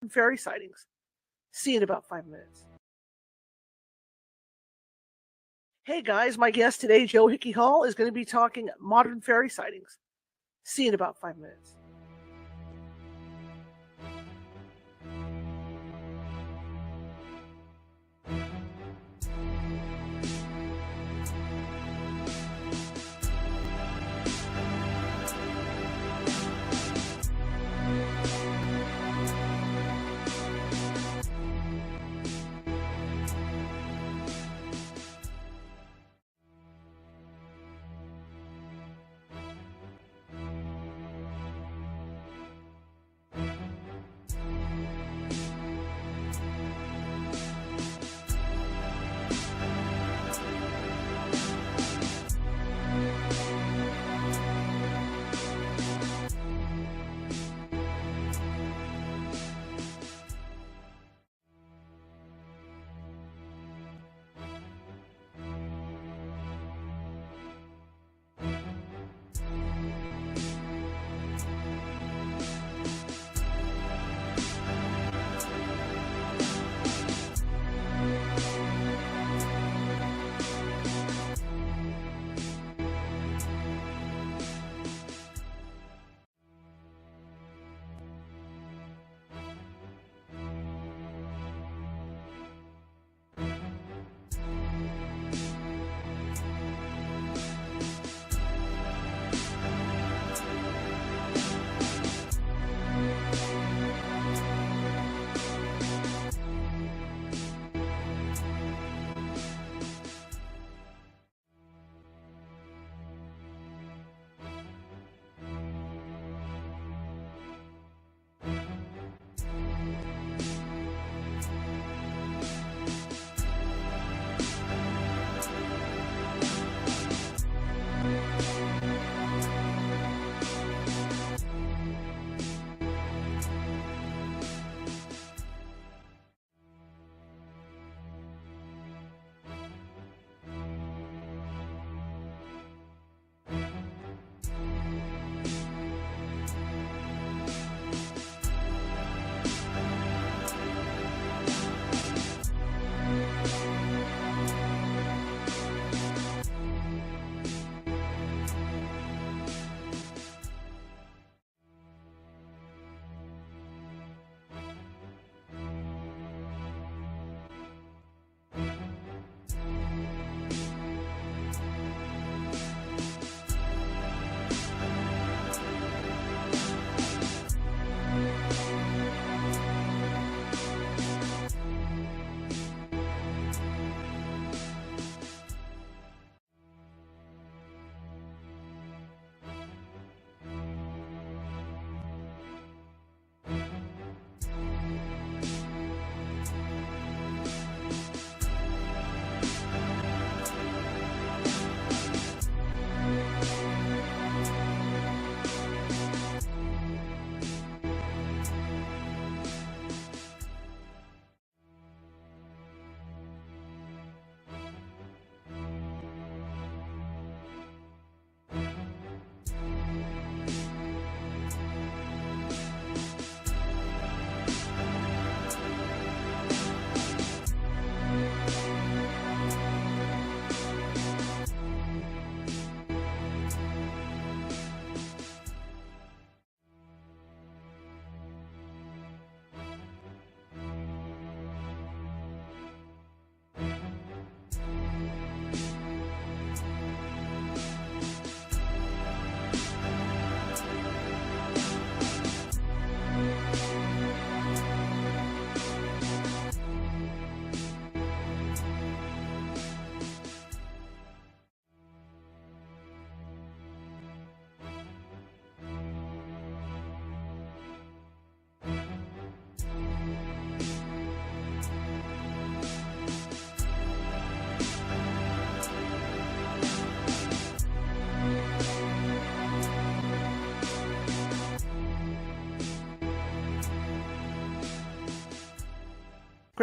fairy sightings. See you in about 5 minutes. Hey guys, my guest today, Joe Hickey-Hall, is going to be talking modern fairy sightings. See you in about 5 minutes.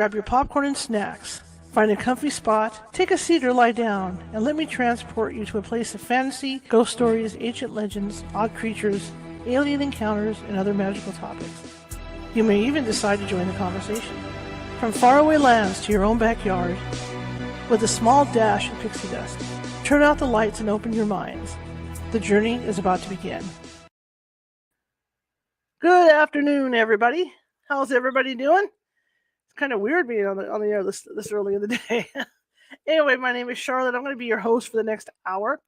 Grab your popcorn and snacks. Find a comfy spot, take a seat or lie down, and let me transport you to a place of fantasy, ghost stories, ancient legends, odd creatures, alien encounters, and other magical topics. You may even decide to join the conversation. From faraway lands to your own backyard, with a small dash of pixie dust, turn out the lights and open your minds. The journey is about to begin. Good afternoon, everybody. How's everybody doing? It's kind of weird being on the air this early in the day. Anyway, my name is Charlotte. I'm going to be your host for the next hour.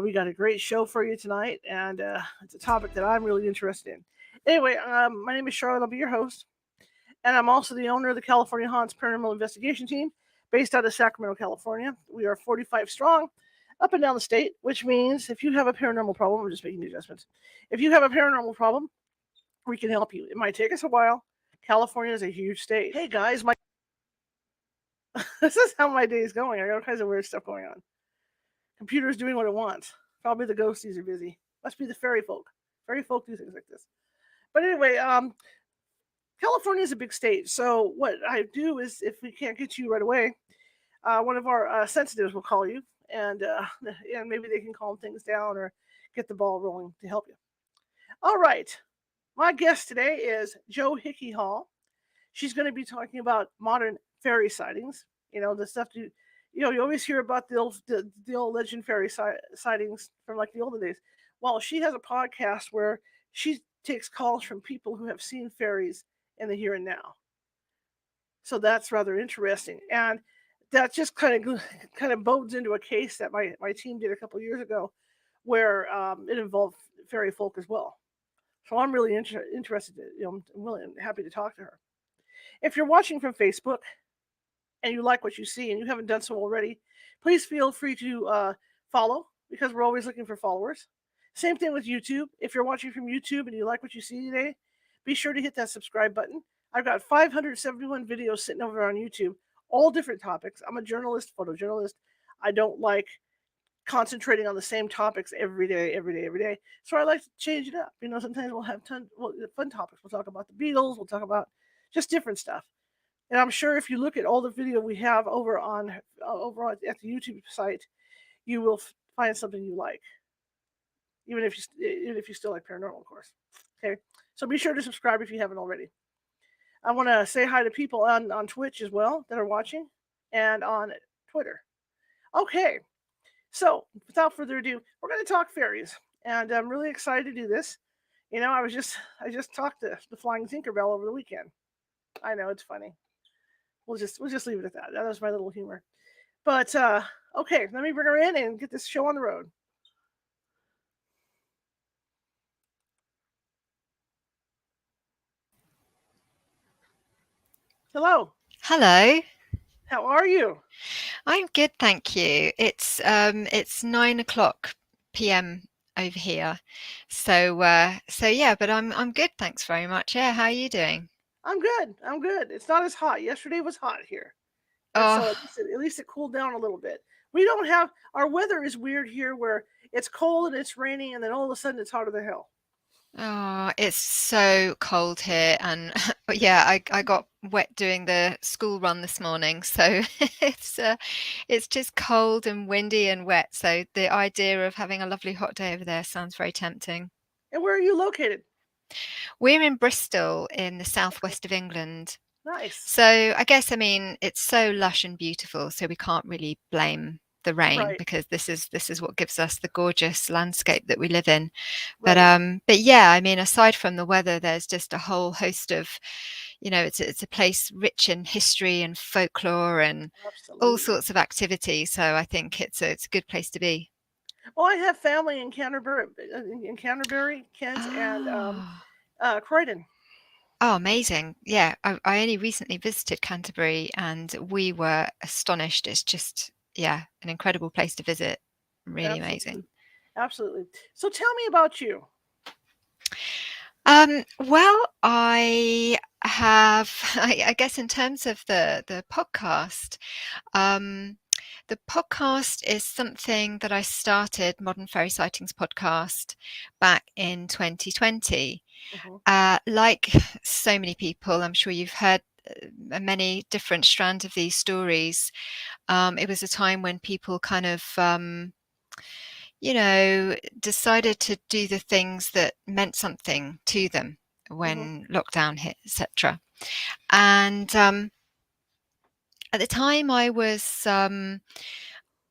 We got a great show for you tonight, and it's a topic that I'm really interested in. Anyway, my name is Charlotte. I'll be your host, and I'm also the owner of the California Haunts Paranormal Investigation Team, based out of Sacramento, California. We are 45 strong, up and down the state, which means if you have a paranormal problem, I'm just making adjustments. If you have a paranormal problem, we can help you. It might take us a while. California is a huge state. Hey guys, this is how my day is going. I got all kinds of weird stuff going on. Computer's doing what it wants. Probably the ghosties are busy. Must be the fairy folk. Fairy folk do things like this. But anyway, California is a big state. So what I do is, if we can't get you right away, one of our sensitives will call you, and maybe they can calm things down or get the ball rolling to help you. All right. My guest today is Jo Hickey-Hall. She's going to be talking about modern fairy sightings. You know, the stuff you always hear about the old legend fairy sightings from like the olden days. Well, she has a podcast where she takes calls from people who have seen fairies in the here and now. So that's rather interesting. And that just kind of bodes into a case that my team did a couple years ago where it involved fairy folk as well. So I'm really interested. I'm really happy to talk to her. If you're watching from Facebook and you like what you see and you haven't done so already, please feel free to follow, because we're always looking for followers. Same thing with YouTube. If you're watching from YouTube and you like what you see today, be sure to hit that subscribe button. I've got 571 videos sitting over on YouTube, all different topics. I'm a journalist, photojournalist. I don't like concentrating on the same topics every day. So I like to change it up. Sometimes we'll have fun topics. We'll talk about the Beatles. We'll talk about just different stuff. And I'm sure if you look at all the video we have over at the YouTube site, you will find something you like. Even if you still like paranormal, of course. Okay. So be sure to subscribe if you haven't already. I want to say hi to people on Twitch as well that are watching, and on Twitter. Okay. So, without further ado, we're going to talk fairies, and I'm really excited to do this. I just talked to the Flying Tinkerbell over the weekend. I know, it's funny. We'll just leave it at that. That was my little humor. But okay, let me bring her in and get this show on the road. Hello. Hello. How are you? I'm good, thank you. It's 9:00 p.m. over here, so yeah. But I'm good, thanks very much. Yeah, how are you doing? I'm good. It's not as hot. Yesterday was hot here, and Oh, so at least it cooled down a little bit. We don't have our weather is weird here, where it's cold and it's raining, and then all of a sudden it's hotter than hell. it's so cold here, and yeah, I got wet doing the school run this morning, so it's just cold and windy and wet. So the idea of having a lovely hot day over there sounds very tempting. And where are you located? We're in Bristol in the southwest of England. Nice. So I guess, I mean, it's so lush and beautiful, so we can't really blame the rain, Right. because this is what gives us the gorgeous landscape that we live in. Right. But yeah, I mean, aside from the weather, there's just a whole host of, it's a place rich in history and folklore and all Absolutely. sorts of activity. So I think it's a good place to be. Well, I have family in Canterbury, Kent, and Oh. Croydon. Oh, amazing. Yeah, I only recently visited Canterbury and we were astonished. It's just, yeah, an incredible place to visit. Really Absolutely. amazing. Absolutely. So tell me about you. Well, I have, I guess in terms of the podcast, um, the podcast is something that I started, Modern Fairy Sightings podcast, back in 2020. Hmm. Like so many people, I'm sure you've heard many different strands of these stories. It was a time when people kind of, decided to do the things that meant something to them, when lockdown hit, etc. And at the time,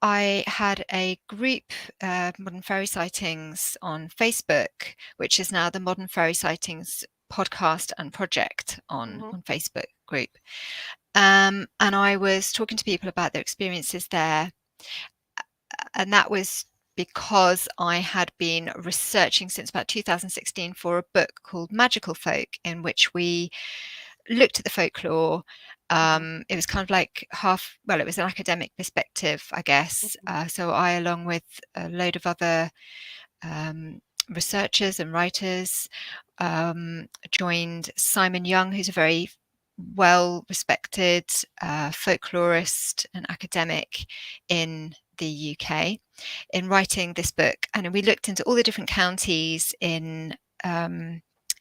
I had a group, Modern Fairy Sightings, on Facebook, which is now the Modern Fairy Sightings podcast and project on Facebook group. And I was talking to people about their experiences there. And that was because I had been researching since about 2016 for a book called Magical Folk, in which we looked at the folklore. It was kind of like it was an academic perspective, I guess. So I, along with a load of other researchers and writers, joined Simon Young, who's a very well-respected folklorist and academic in the UK, in writing this book. And we looked into all the different counties in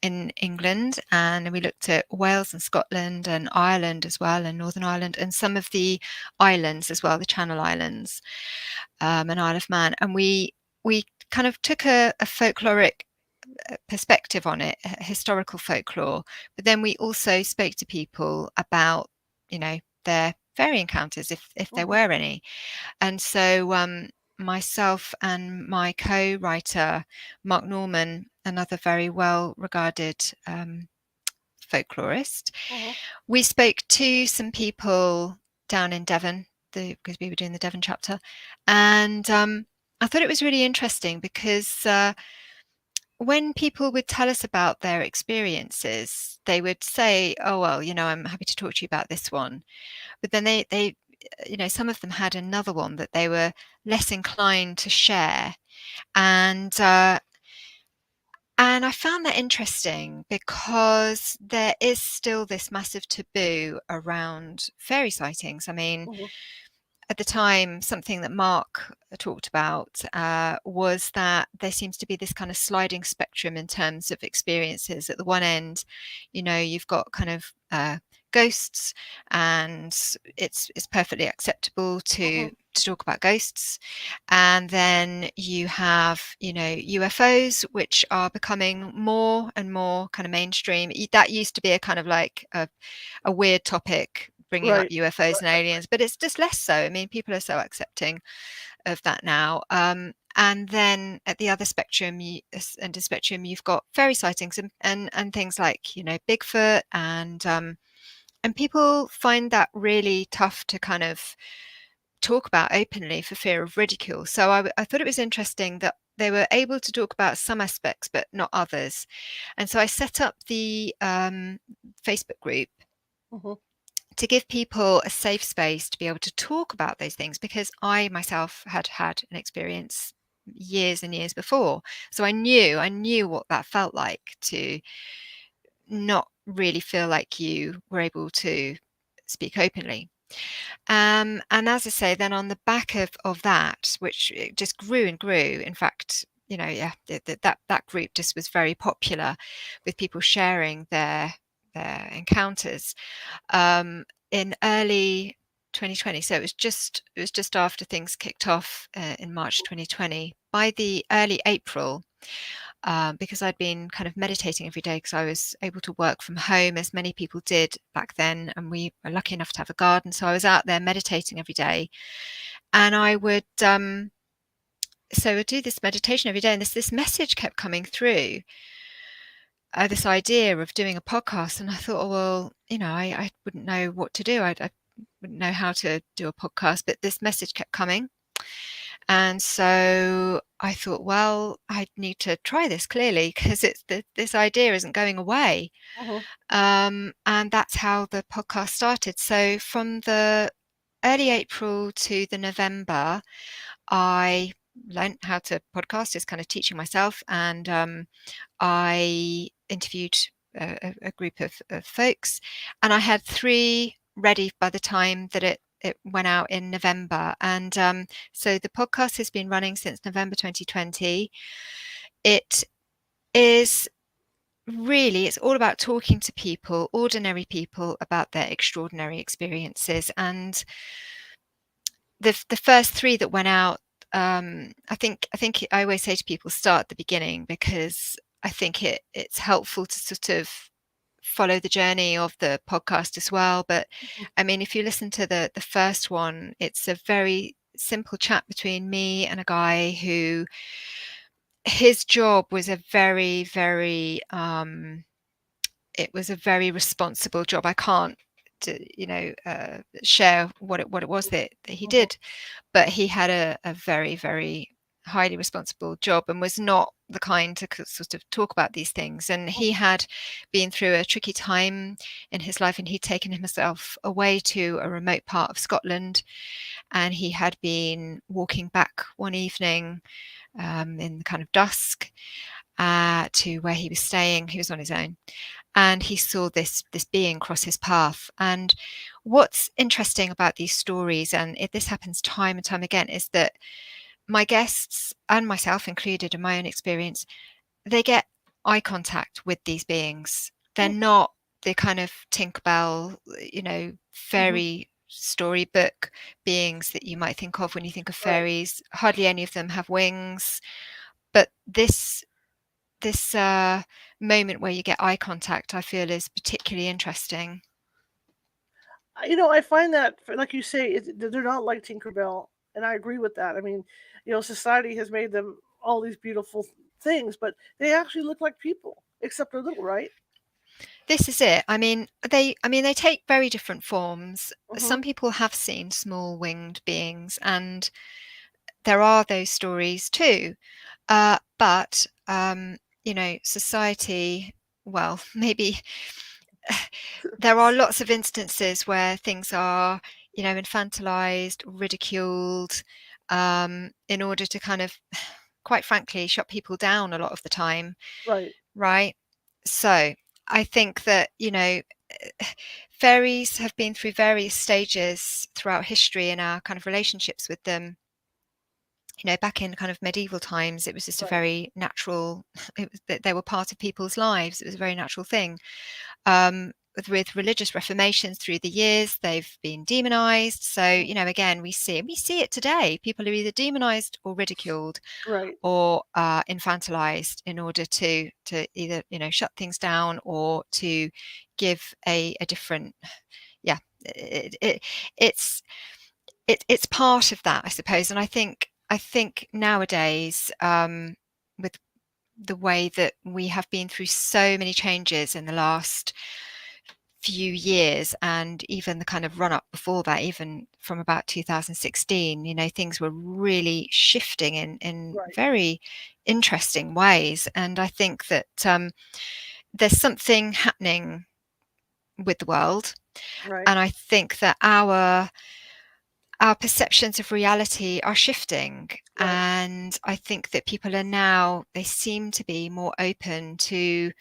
England, and we looked at Wales and Scotland and Ireland as well, and Northern Ireland, and some of the islands as well, the Channel Islands, and Isle of Man. And we kind of took a folkloric perspective on it, historical folklore, but then we also spoke to people about, their fairy encounters, if there were any. And so myself and my co-writer Mark Norman, another very well regarded folklorist, we spoke to some people down in Devon, because we were doing the Devon chapter, and I thought it was really interesting because when people would tell us about their experiences, they would say, oh, well, I'm happy to talk to you about this one. But then they some of them had another one that they were less inclined to share. And I found that interesting because there is still this massive taboo around fairy sightings. I mean, at the time, something that Mark talked about was that there seems to be this kind of sliding spectrum in terms of experiences. At the one end, you've got kind of ghosts, and it's perfectly acceptable to talk about ghosts. And then you have, UFOs, which are becoming more and more kind of mainstream. That used to be a kind of like a weird topic, bringing up UFOs and aliens, but it's just less so. I mean, people are so accepting of that now. And then at the other spectrum, you've got fairy sightings and things like, Bigfoot, and people find that really tough to kind of talk about openly for fear of ridicule. So I thought it was interesting that they were able to talk about some aspects, but not others. And so I set up the Facebook group to give people a safe space to be able to talk about those things, because I myself had an experience years and years before. So I knew what that felt like, to not really feel like you were able to speak openly. And as I say, then on the back of that, which it just grew and grew, in fact, that group just was very popular, with people sharing their encounters in early 2020. So it was just after things kicked off in March 2020. By the early April, because I'd been kind of meditating every day, because I was able to work from home, as many people did back then, and we were lucky enough to have a garden. So I was out there meditating every day, and I would I'd do this meditation every day, and this message kept coming through, this idea of doing a podcast. And I thought, oh, well, I wouldn't know what to do. I wouldn't know how to do a podcast, but this message kept coming. And so I thought, well, I need to try this, clearly, because this idea isn't going away. And that's how the podcast started. So from the early April to the November, I learned how to podcast, just kind of teaching myself. And I interviewed a group of folks, and I had 3 ready by the time that it went out in November. And so the podcast has been running since November 2020. It is really, it's all about talking to people, ordinary people, about their extraordinary experiences. And the first 3 that went out, I think I always say to people, start at the beginning, because I think it's helpful to sort of follow the journey of the podcast as well. But Mhm. I mean, if you listen to the first one, it's a very simple chat between me and a guy who his job was a very, very it was a very responsible job. I can't share what it was that he Mhm. did, but he had a very, very highly responsible job and was not the kind to sort of talk about these things. And he had been through a tricky time in his life, and he'd taken himself away to a remote part of Scotland, and he had been walking back one evening in the kind of dusk to where he was staying. He was on his own, and he saw this being cross his path. And what's interesting about these stories, and this happens time and time again, is that my guests, and myself included in my own experience, they get eye contact with these beings. They're Mhm. not the kind of Tinkerbell, Mhm. fairy storybook beings that you might think of when you think of Right. fairies. Hardly any of them have wings, but this moment where you get eye contact, I feel, is particularly interesting. I find that, like you say, they're not like Tinkerbell, and I agree with that. I mean, society has made them all these beautiful things, but they actually look like people, except they're little, right? This is it. I mean, they take very different forms. Hmm. Some people have seen small winged beings, and there are those stories too. But society, well, maybe there are lots of instances where things are, infantilized, ridiculed, in order to kind of, quite frankly, shut people down a lot of the time, Right. right? So I think that, fairies have been through various stages throughout history and our kind of relationships with them. Back in kind of medieval times, it was just a Right. very natural, it was that they were part of people's lives. It was a very natural thing. With religious reformations through the years, they've been demonized. So, Mhm. again, we see it today. People are either demonized or ridiculed Right. or infantilized in order to either, shut things down or to give a different, yeah, it's it's part of that, I suppose. And I think nowadays, with the way that we have been through so many changes in the last few years, and even the kind of run up before that, even from about 2016, things were really shifting in Right. very interesting ways. And I think that there's something happening with the world, Right. and I think that our perceptions of reality are shifting. Right. And I think that people are now, they seem to be more open to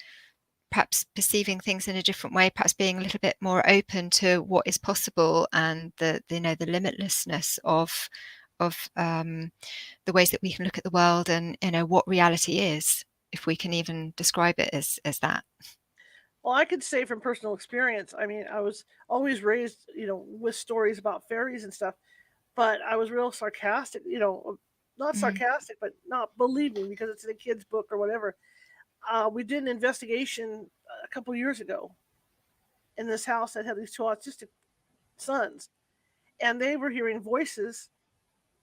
perhaps perceiving things in a different way, perhaps being a little bit more open to what is possible, and the limitlessness of the ways that we can look at the world, and what reality is, if we can even describe it as that. Well, I could say from personal experience. I mean, I was always raised, with stories about fairies and stuff, but I was real sarcastic. Not Mm. sarcastic, but not believing because it's in a kid's book or whatever. We did an investigation a couple years ago in this house that had these two autistic sons, and they were hearing voices,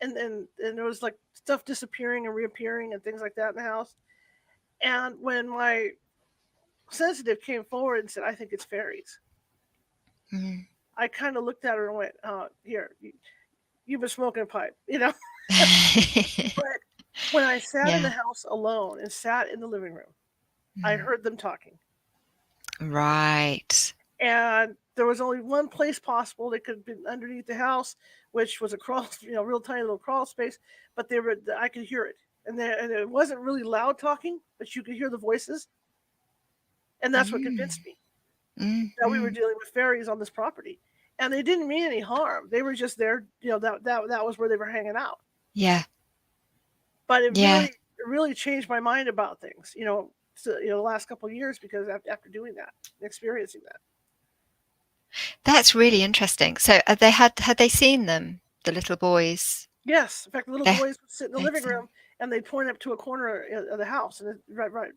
and there was like stuff disappearing and reappearing and things like that in the house. And when my sensitive came forward and said, "I think it's fairies," Mm. I kind of looked at her and went, "Here, you've been smoking a pipe." But when I sat in the Yeah. house alone and sat in the living room, I Mm. heard them talking. Right. And there was only one place possible they could have been underneath the house, which was a crawl, real tiny little crawl space. But I could hear it, and it wasn't really loud talking, but you could hear the voices, and that's what convinced Mm. me Mm. that we were Mm. dealing with fairies on this property, and they didn't mean any harm. They were just there, that was where they were hanging out. Yeah. But Yeah. it really changed my mind about things, so, the last couple of years because after doing that, experiencing that. That's really interesting. So had they seen them, the little boys? Yes, in fact, the little They boys would sit in the they'd living seen. room and they'd point up to a corner of the house, and right, right,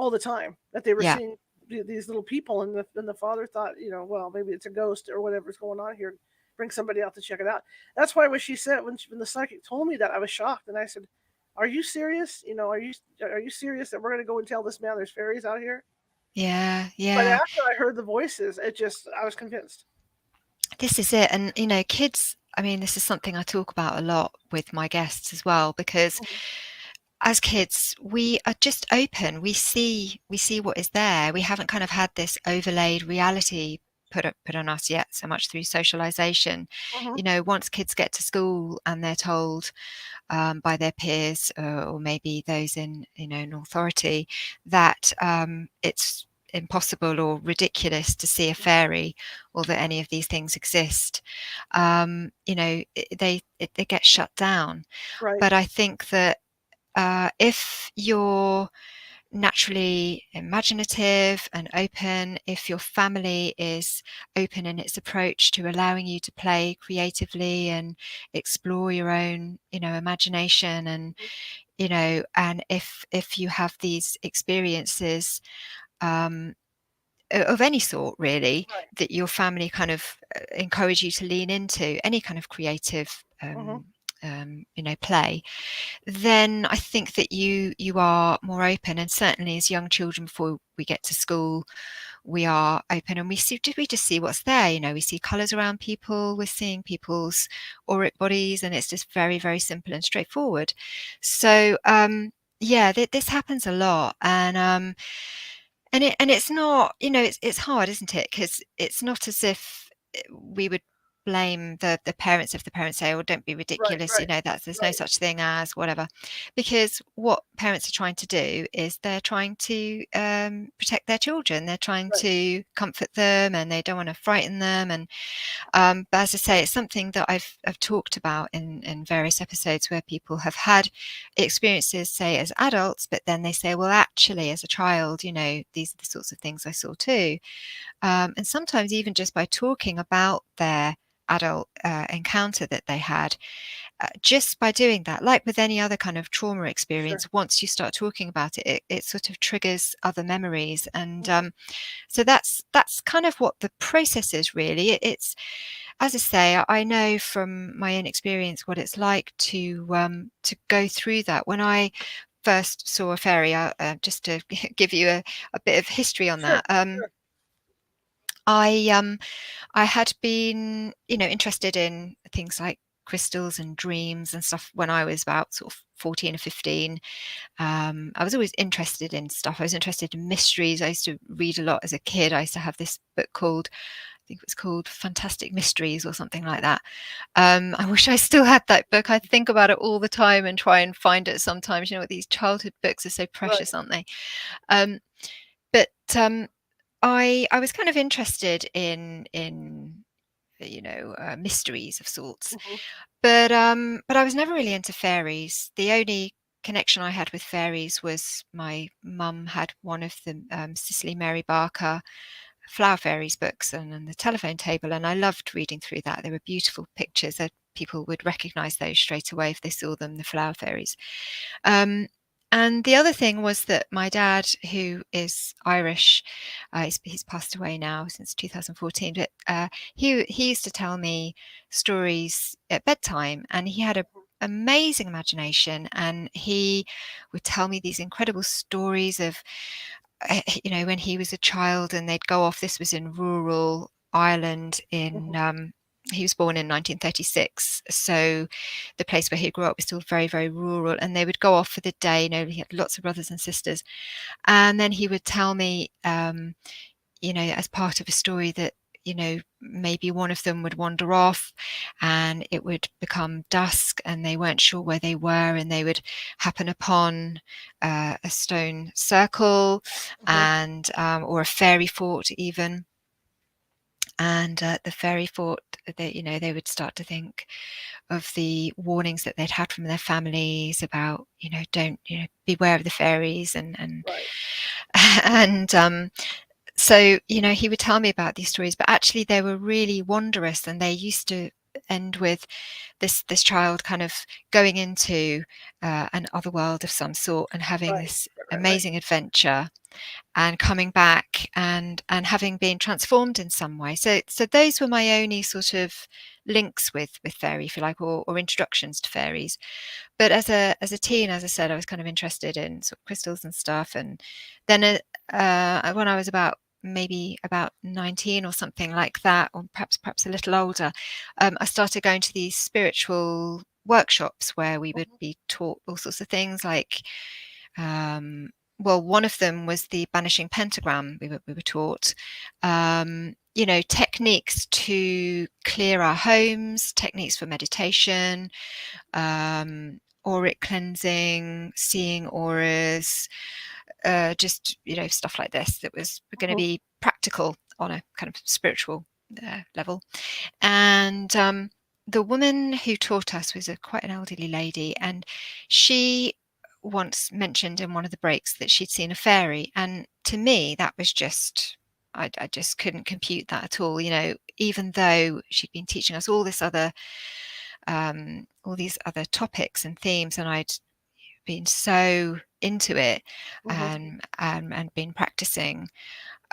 all the time that they were Yeah. seeing these little people, and the father thought, well, maybe it's a ghost or whatever's going on here. Bring somebody out to check it out. That's why when she said when the psychic told me that, I was shocked, and I said, "Are you serious? Are you serious that we're going to go and tell this man there's fairies out here?" Yeah. But Yeah. after I heard the voices, I was convinced. This is it. And, kids, I mean, this is something I talk about a lot with my guests as well, because Mhm. as kids, we are just open. We see what is there. We haven't kind of had this overlaid reality put on us yet so much through socialization. Mhm. Once kids get to school and they're told by their peers, or maybe those in authority, that it's impossible or ridiculous to see a fairy, or that any of these things exist, they get shut down. Right. But I think that if you're naturally imaginative and open, if your family is open in its approach to allowing you to play creatively and explore your own, imagination, and and if you have these experiences, um, of any sort, really, Right. that your family kind of encourage you to lean into any kind of creative, Mhm. play, then I think that you are more open. And certainly as young children, before we get to school, we are open, and we just see what's there. We see colors around people, we're seeing people's auric bodies, and it's just very, very simple and straightforward. So yeah, this happens a lot. And it's not, it's hard, isn't it? Because it's not as if we would blame the parents if the parents say, "Oh, don't be Right. ridiculous," Right. there's no Right. such thing as whatever. Because what parents are trying to do is they're trying to protect their children. They're trying Right. to comfort them, and they don't want to frighten them. And but as I say, it's something that I've talked about in various episodes, where people have had experiences, say, as adults, but then they say, well, actually, as a child, these are the sorts of things I saw too. And sometimes even just by talking about their adult encounter that they had, just by doing that, like with any other kind of trauma Sure. experience, once you start talking about it, it sort of triggers other memories. And Mhm. so that's kind of what the process is, really. It's, as I say, I know from my own experience what it's like to go through that. When I first saw a fairy, just to give you a bit of history on Sure. that, Sure. I had been, interested in things like crystals and dreams and stuff when I was about sort of 14 or 15. I was always interested in stuff. I was interested in mysteries. I used to read a lot as a kid. I used to have this book called, I think it was called Fantastic Mysteries or something like that. I wish I still had that book. I think about it all the time and try and find it sometimes. These childhood books are so Right. precious, aren't they? Um, but I was kind of interested in mysteries of sorts. Mhm. But I was never really into fairies. The only connection I had with fairies was my mum had one of the Cicely Mary Barker Flower Fairies books, and the telephone table, and I loved reading through that. They were beautiful pictures that people would recognize those straight away if they saw them, the flower fairies. Um, and the other thing was that my dad, who is Irish, he's passed away now since 2014, but he used to tell me stories at bedtime, and he had a amazing imagination, and he would tell me these incredible stories of when he was a child, and they'd go off. This was in rural Ireland in Mhm. he was born in 1936, so the place where he grew up was still very, very rural, and they would go off for the day. He had lots of brothers and sisters, and then he would tell me, as part of a story, that maybe one of them would wander off, and it would become dusk, and they weren't sure where they were, and they would happen upon a stone circle, Mhm. and or a fairy fort even. And the fairy fort, they would start to think of the warnings that they'd had from their families about, don't, beware of the fairies, and Right. and so, he would tell me about these stories, but actually they were really wondrous, and they used to end with this child kind of going into an other world of some sort and having Right. this Right. Right. Right. amazing adventure. and coming back and having been transformed in some way. So those were my only sort of links with fairy, if you like, or introductions to fairies. But as a teen, as I said, I was kind of interested in sort of crystals and stuff. And then when I was maybe about 19 or something like that, or perhaps a little older, I started going to these spiritual workshops where we would be taught all sorts of things like well, one of them was the banishing pentagram. We were taught, techniques to clear our homes, techniques for meditation, auric cleansing, seeing auras, just stuff like this that was going to be practical on a kind of spiritual level. And the woman who taught us was quite an elderly lady, and she once mentioned in one of the breaks that she'd seen a fairy, and to me that was just I just couldn't compute that at all, even though she'd been teaching us all these other topics and themes, and I'd been so into it and been practicing.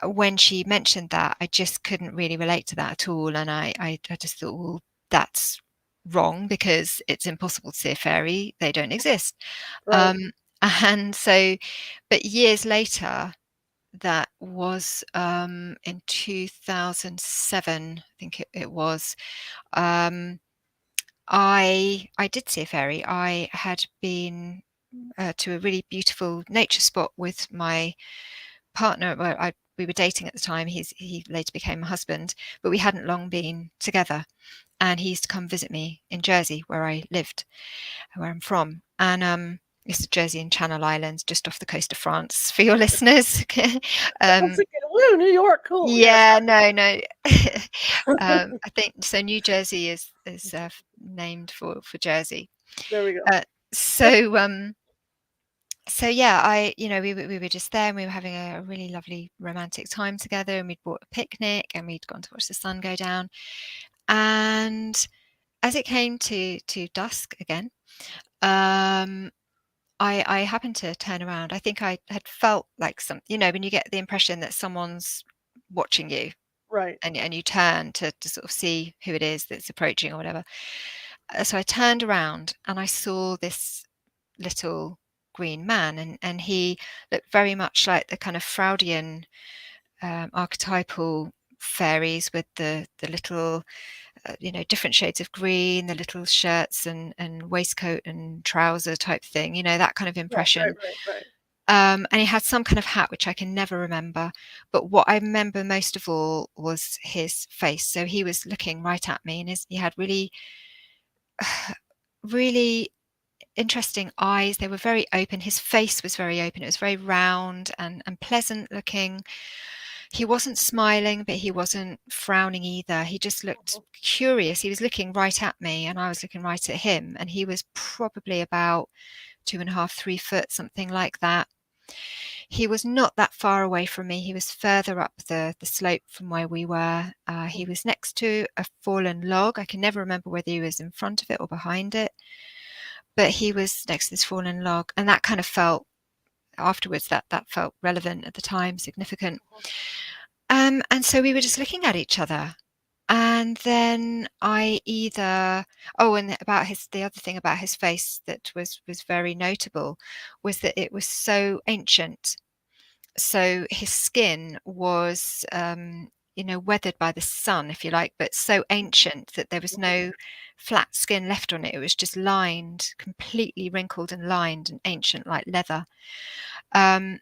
When she mentioned that, I just couldn't really relate to that at all, and I just thought, well, that's wrong because it's impossible to see a fairy; they don't exist. Right. And so, but years later, that was in 2007, I think it was. I did see a fairy. I had been to a really beautiful nature spot with my partner. Well, we were dating at the time. He later became my husband, but we hadn't long been together. And he used to come visit me in Jersey, where I lived, where I'm from. And this is Jersey and Channel Islands, just off the coast of France, for your listeners. Woo, New York, cool. Yeah, no. I think so. New Jersey is named for Jersey. There we go. So yeah, we were just there, and we were having a really lovely romantic time together, and we'd bought a picnic, and we'd gone to watch the sun go down. And as it came to dusk again, I happened to turn around. I think I had felt like when you get the impression that someone's watching you, Right. and you turn to sort of see who it is that's approaching or whatever. So I turned around and I saw this little green man, and he looked very much like the kind of Freudian archetypal fairies with the little different shades of green, the little shirts and waistcoat and trouser type thing, that kind of impression. Right. And he had some kind of hat which I can never remember, but what I remember most of all was his face. So he was looking right at me, and he had really really interesting eyes. They were very open. His face was very open. It was very round and pleasant looking. He wasn't smiling, but he wasn't frowning either. He just looked curious. He was looking right at me, and I was looking right at him. And he was probably about 2.5, 3 foot, something like that. He was not that far away from me. He was further up the slope from where we were. He was next to a fallen log. I can never remember whether he was in front of it or behind it, but he was next to this fallen log, and that kind of felt afterwards that felt relevant at the time, significant. And so we were just looking at each other, and then and about the other thing about his face that was very notable was that it was so ancient. So his skin was weathered by the sun, if you like, but so ancient that there was no flat skin left on it. It was just lined, completely wrinkled and lined and ancient like leather. And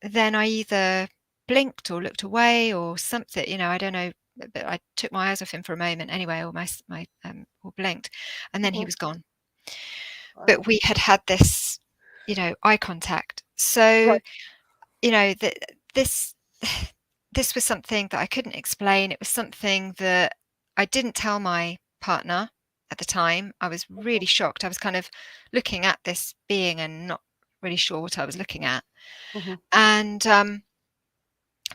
then I either blinked or looked away or something, I don't know, but I took my eyes off him for a moment anyway, or or blinked, and then he was gone. Wow. But we had this, eye contact. So, this was something that I couldn't explain. It was something that I didn't tell my partner at the time. I was really shocked. I was kind of looking at this being and not really sure what I was looking at. And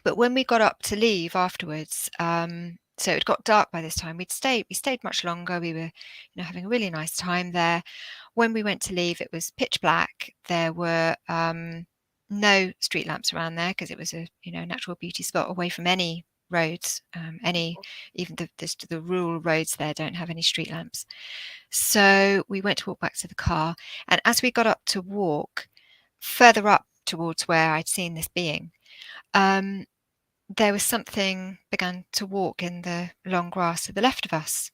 but when we got up to leave afterwards, so it got dark by this time. We stayed much longer. We were having a really nice time there. When we went to leave, it was pitch black. There were no street lamps around there because it was a natural beauty spot away from any roads. Even the rural roads there don't have any street lamps. So we went to walk back to the car, and as we got up to walk further up towards where I'd seen this being, there was something began to walk in the long grass to the left of us.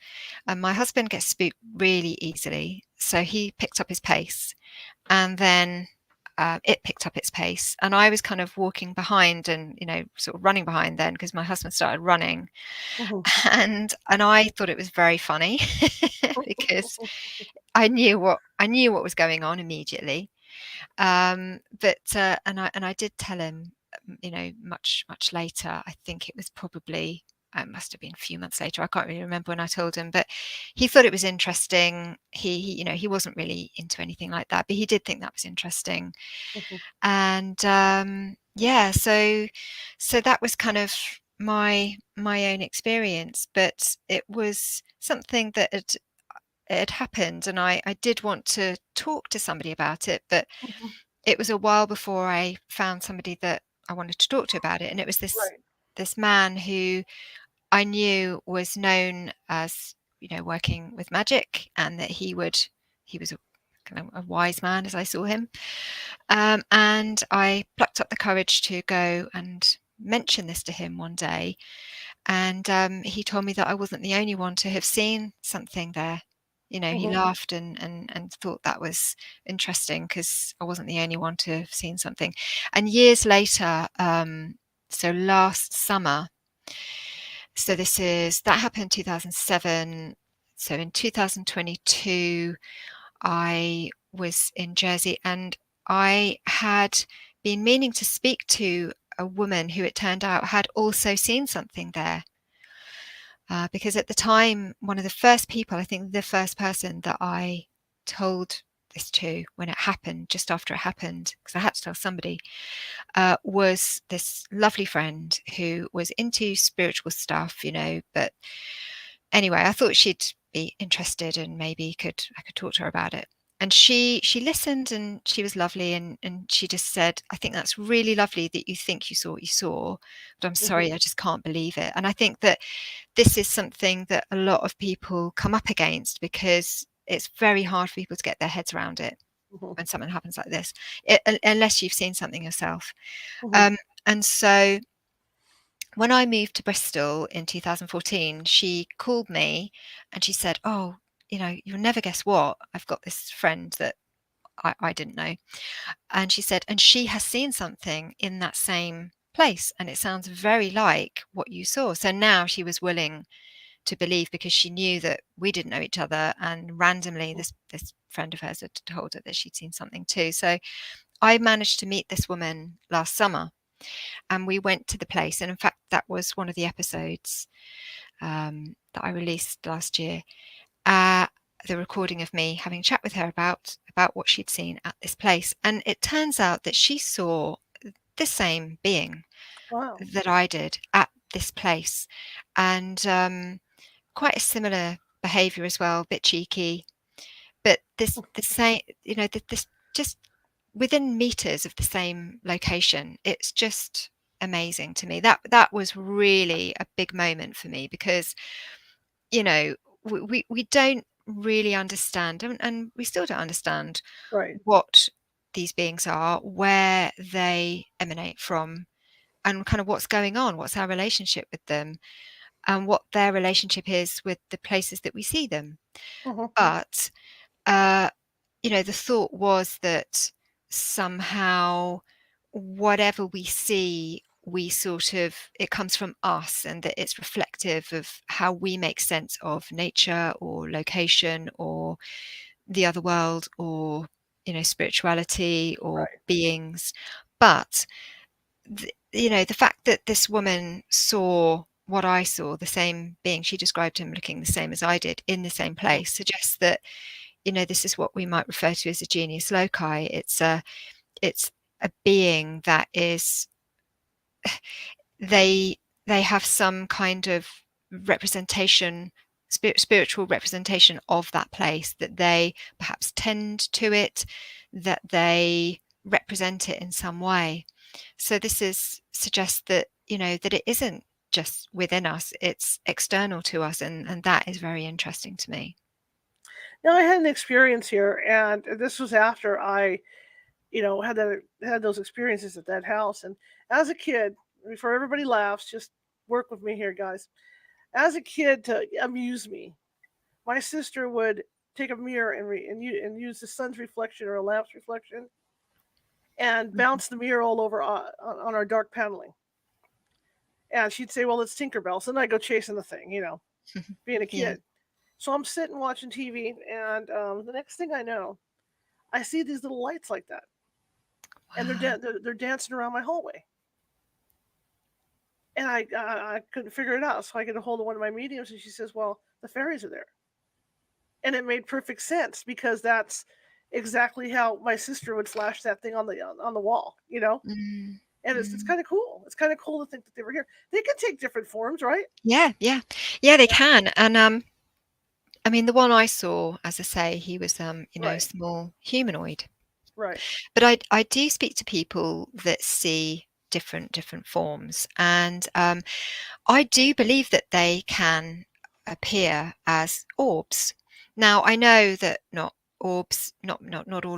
And my husband gets spooked really easily, so he picked up his pace, and then it picked up its pace, and I was kind of walking behind and sort of running behind then because my husband started running. And I thought it was very funny because I knew what was going on immediately. But I did tell him, much later. I think it was probably, it must have been a few months later. I can't really remember when I told him, but he thought it was interesting. He wasn't really into anything like that, but he did think that was interesting. And yeah, so that was kind of my own experience, but it was something that had happened, and I did want to talk to somebody about it, but it was a while before I found somebody that I wanted to talk to about it. And it was this man who I knew was known as working with magic, and that he was a kind of a wise man as I saw him. And I plucked up the courage to go and mention this to him one day, and he told me that I wasn't the only one to have seen something there. He laughed and thought that was interesting because I wasn't the only one to have seen something. And years later, so last summer, so that happened in 2007. So in 2022, I was in Jersey, and I had been meaning to speak to a woman who it turned out had also seen something there. Because at the time, one of the first people, I think the first person that I told this to when it happened, just after it happened, because I had to tell somebody, was this lovely friend who was into spiritual stuff, but anyway, I thought she'd be interested and maybe I could talk to her about it. And she listened, and she was lovely, and she just said, I think that's really lovely that you think you saw what you saw, but I'm sorry, I just can't believe it. And I think that this is something that a lot of people come up against, because it's very hard for people to get their heads around it when something happens like this, unless you've seen something yourself. And so when I moved to Bristol in 2014, she called me and she said, oh, you'll never guess what, I've got this friend that I didn't know. And she said, and she has seen something in that same place, and it sounds very like what you saw. So now she was willing to believe, because she knew that we didn't know each other, and randomly this friend of hers had told her that she'd seen something too. So I managed to meet this woman last summer, and we went to the place. And in fact, that was one of the episodes that I released last year. The recording of me having a chat with her about what she'd seen at this place. And it turns out that she saw the same being that I did at this place, and quite a similar behavior as well, a bit cheeky, but the same, this just within meters of the same location. It's just amazing to me. That was really a big moment for me, because we don't really understand, and we still don't understand what these beings are, where they emanate from, and kind of what's going on, what's our relationship with them, and what their relationship is with the places that we see them. But the thought was that somehow whatever we see, it comes from us, and that it's reflective of how we make sense of nature or location or the other world, or spirituality or beings. But the fact that this woman saw what I saw, the same being, she described him looking the same as I did in the same place, suggests that this is what we might refer to as a genius loci. It's a being that is, they have some kind of representation, spiritual representation of that place, that they perhaps tend to it, that they represent it in some way. So this suggests that, that it isn't just within us, it's external to us, and that is very interesting to me. Now I had an experience here, and this was after I, had those experiences at that house. And as a kid, before everybody laughs, just work with me here, guys. As a kid, to amuse me, my sister would take a mirror and use the sun's reflection or a lamp's reflection and Mhm. bounce the mirror all over on our dark paneling. And she'd say, "Well, it's Tinkerbell." So then I go chasing the thing, being a Yeah. kid. So I'm sitting watching TV, and the next thing I know, I see these little lights like that, and Wow. they're dancing around my hallway. And I couldn't figure it out, so I get a hold of one of my mediums, and she says, "Well, the fairies are there." And it made perfect sense because that's exactly how my sister would flash that thing on the wall. Mm, And it's mm. kind of cool. It's kind of cool to think that they were here. They can take different forms, right? Yeah, yeah. Yeah, they Yeah. can. And I mean, the one I saw, as I say, he was Right. small humanoid. Right. But I do speak to people that see different forms, and I do believe that they can appear as orbs. Now, I know that not all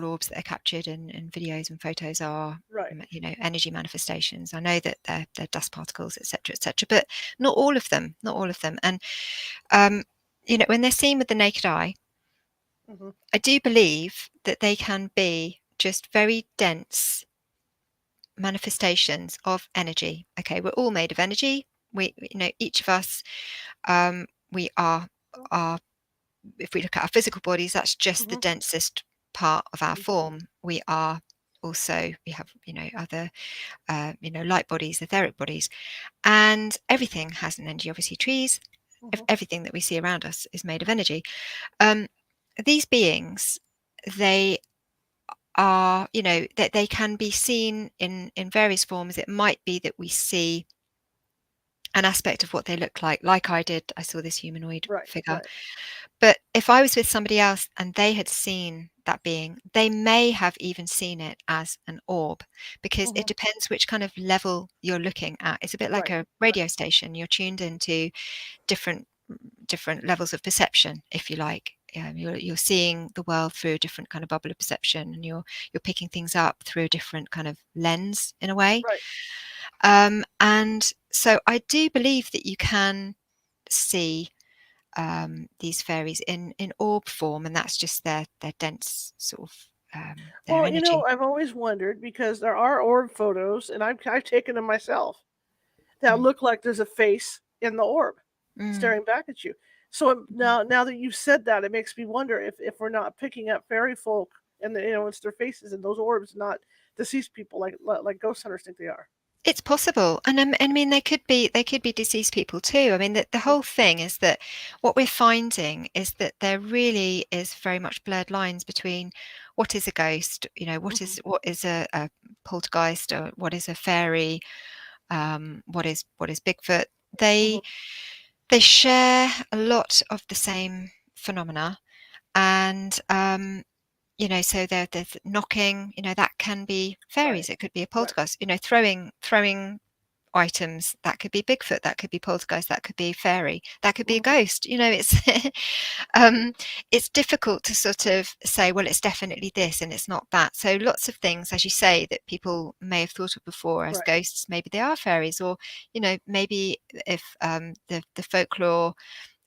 orbs that are captured in videos and photos are, Right. energy manifestations. I know that they're dust particles, etc., etc., but not all of them, not all of them. And um, when they're seen with the naked eye, Hmm. I do believe that they can be just very dense manifestations of energy. Okay, we're all made of energy. Each of us, we are, if we look at our physical bodies, that's just the Hmm. densest part of our Hmm. form. We are also, we have, other, light bodies, etheric bodies, and everything has an energy. Obviously, trees, Hmm. everything that we see around us is made of energy. Um, these beings, they are, that they can be seen in various forms. It might be that we see an aspect of what they look like I did. I saw this humanoid Right. figure. Right. But if I was with somebody else and they had seen that being, they may have even seen it as an orb, because it Hmm. depends which kind of level you're looking at. It's a bit like Right. a Right. radio station. You're tuned into different different levels of perception, if you like. You're seeing the world through a different kind of bubble of perception, and you're picking things up through a different kind of lens in a way. Right. And so I do believe that you can see these fairies in orb form, and that's just their dense sort of their Well, energy. I've always wondered because there are orb photos, and I've taken them myself that Mm, look like there's a face in the orb mm. staring back at you. So now that you've said that, it makes me wonder if we're not picking up fairy folk and it's their faces in those orbs, not deceased people like ghost hunters think they are. It's possible, and I mean they could be deceased people too. I mean the Mhm. whole thing is that what we're finding is that there really is very much blurred lines between what is a ghost, Mhm. what is a poltergeist, or what is a fairy, what is Bigfoot. They Mhm. they share a lot of the same phenomena, and so there's knocking, that can be Right. fairies, it could be a Right. poltergeist, throwing items, that could be Bigfoot, that could be poltergeist, that could be fairy, that could be a Mhm. ghost. Um, it's difficult to sort of say, well, it's definitely this and it's not that. So lots of things, as you say, that people may have thought of before as Right. ghosts, maybe they are fairies, or maybe if the folklore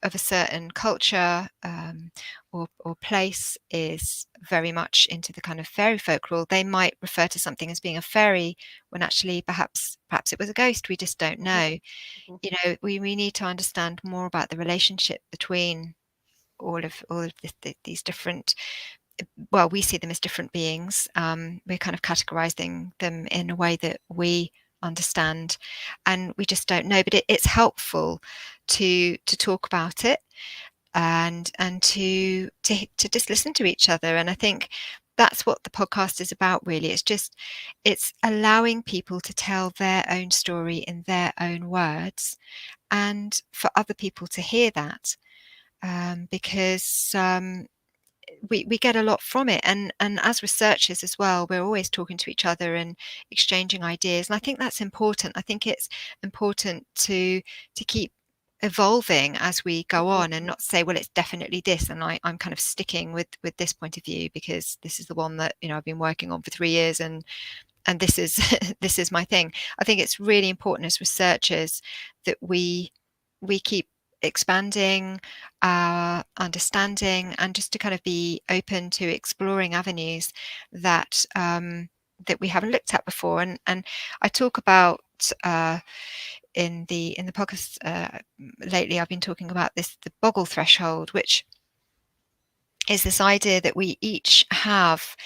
of a certain culture, or place is very much into the kind of fairy folklore, they might refer to something as being a fairy when actually perhaps it was a ghost. We just don't Mhm. know. Mhm. We need to understand more about the relationship between all of these different. Well, we see them as different beings. We're kind of categorizing them in a way that we understand, and we just don't know. But it's helpful to talk about it, and to just listen to each other. And I think that's what the podcast is about, really. It's allowing people to tell their own story in their own words, and for other people to hear that, because we get a lot from it, and as researchers as well, we're always talking to each other and exchanging ideas, and I think that's important. I think it's important to keep evolving as we go Mhm. on, and not say, well, it's definitely this, and I'm kind of sticking with this point of view because this is the one that, you know, I've been working on for 3 years, and this is this is my thing. I think it's really important as researchers that we keep expanding our understanding, and just to kind of be open to exploring avenues that that we haven't looked at before. And I talk about in the podcast lately, I've been talking about the boggle threshold, which is this idea that we each have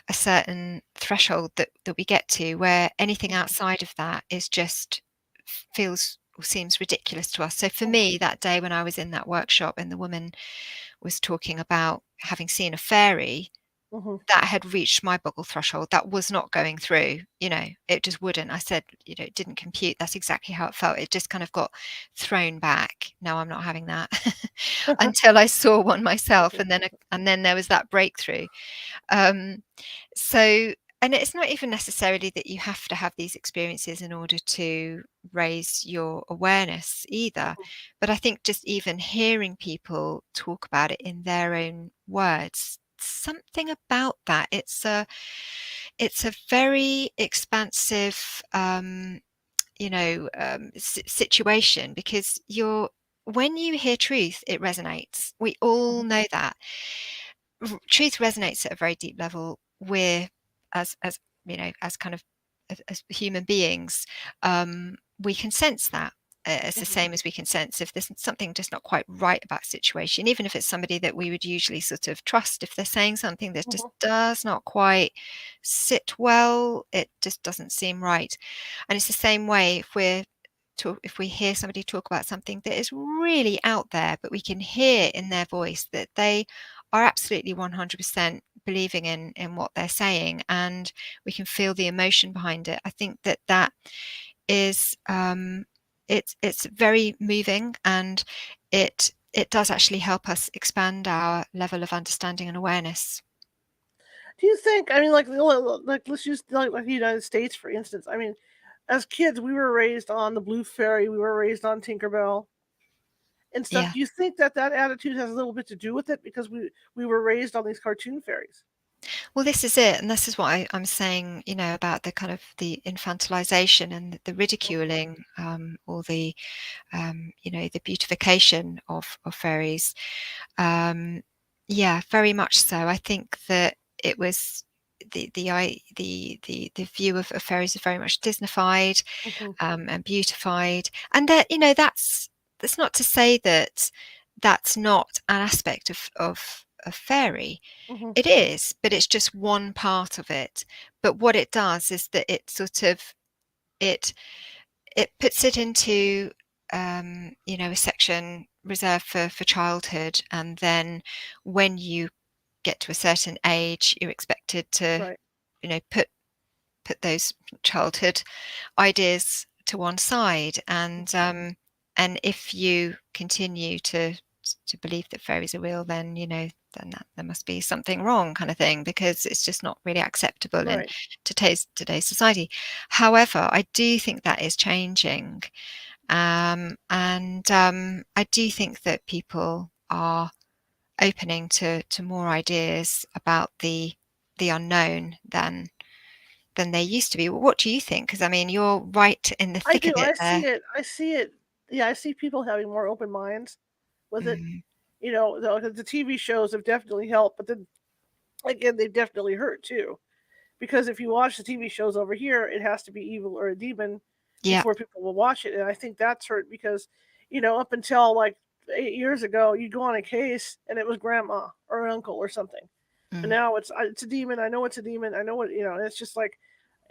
a certain threshold that we get to, where anything Mhm. outside of that is just feels or seems ridiculous to us. So for Mhm. me, that day when I was in that workshop and the woman was talking about having seen a fairy, Mhm. that had reached my boggle threshold. That was not going through, you know, it just wouldn't. I said, you know, it didn't compute. That's exactly how it felt. It just kind of got thrown back. No, I'm not having that. Until I saw one myself, Mhm. and then there was that breakthrough. Um, so, and it's not even necessarily that you have to have these experiences in order to raise your awareness either. Mhm. But I think just even hearing people talk about it in their own words, something about that, it's a very expansive situation, because you're when you hear truth, it resonates. We all Mhm. know that truth resonates at a very deep level. We're as you know, as kind of as human beings, we can sense that. It's the Mhm. same as we can sense if there's something just not quite right about a situation, even if it's somebody that we would usually sort of trust. If they're saying something that just Mhm. does not quite sit well, it just doesn't seem right. And it's the same way if we hear somebody talk about something that is really out there, but we can hear in their voice that they are absolutely 100% believing in what they're saying, and we can feel the emotion behind it. I think that is it's very moving, and it does actually help us expand our level of understanding and awareness. Do you think? I mean, like let's use like the United States for instance. I mean, as kids, we were raised on the Blue Fairy. We were raised on Tinkerbell and stuff. Yeah. Do you think that that attitude has a little bit to do with it because we were raised on these cartoon fairies? Well, this is it, and this is what I'm saying, you know, about the kind of the infantilization and the Mhm. ridiculing, or the beautification of fairies. Um, yeah, very much so. I think that it was the view of fairies is very much Disneyfied, Mhm. and beautified, and that, you know, that's not to say that that's not an aspect of fairy. Mhm. It is, but it's just one part of it. But what it does is that it sort of it it puts it into a section reserved for childhood, and then when you get to a certain age, you're expected to, Right. put those childhood ideas to one side, and if you continue to believe that fairies are real, then then there must be something wrong, kind of thing, because it's just not really acceptable in Right. today's society. However, I do think that is changing, and I do think that people are opening to more ideas about the unknown than they used to be. What do you think? Because I mean, you're right in the I thick of do. it I there. see it. I see it. Yeah, I see people having more open minds with it. Mm, You know, the TV shows have definitely helped, but then again, they've definitely hurt too. Because if you watch the TV shows over here, it has to be evil or a demon yeah. before people will watch it, and I think that's hurt because, up until like 8 years ago, you'd go on a case and it was grandma or uncle or something, and Mm, now it's a demon. I know it's a demon. I know what and it's just like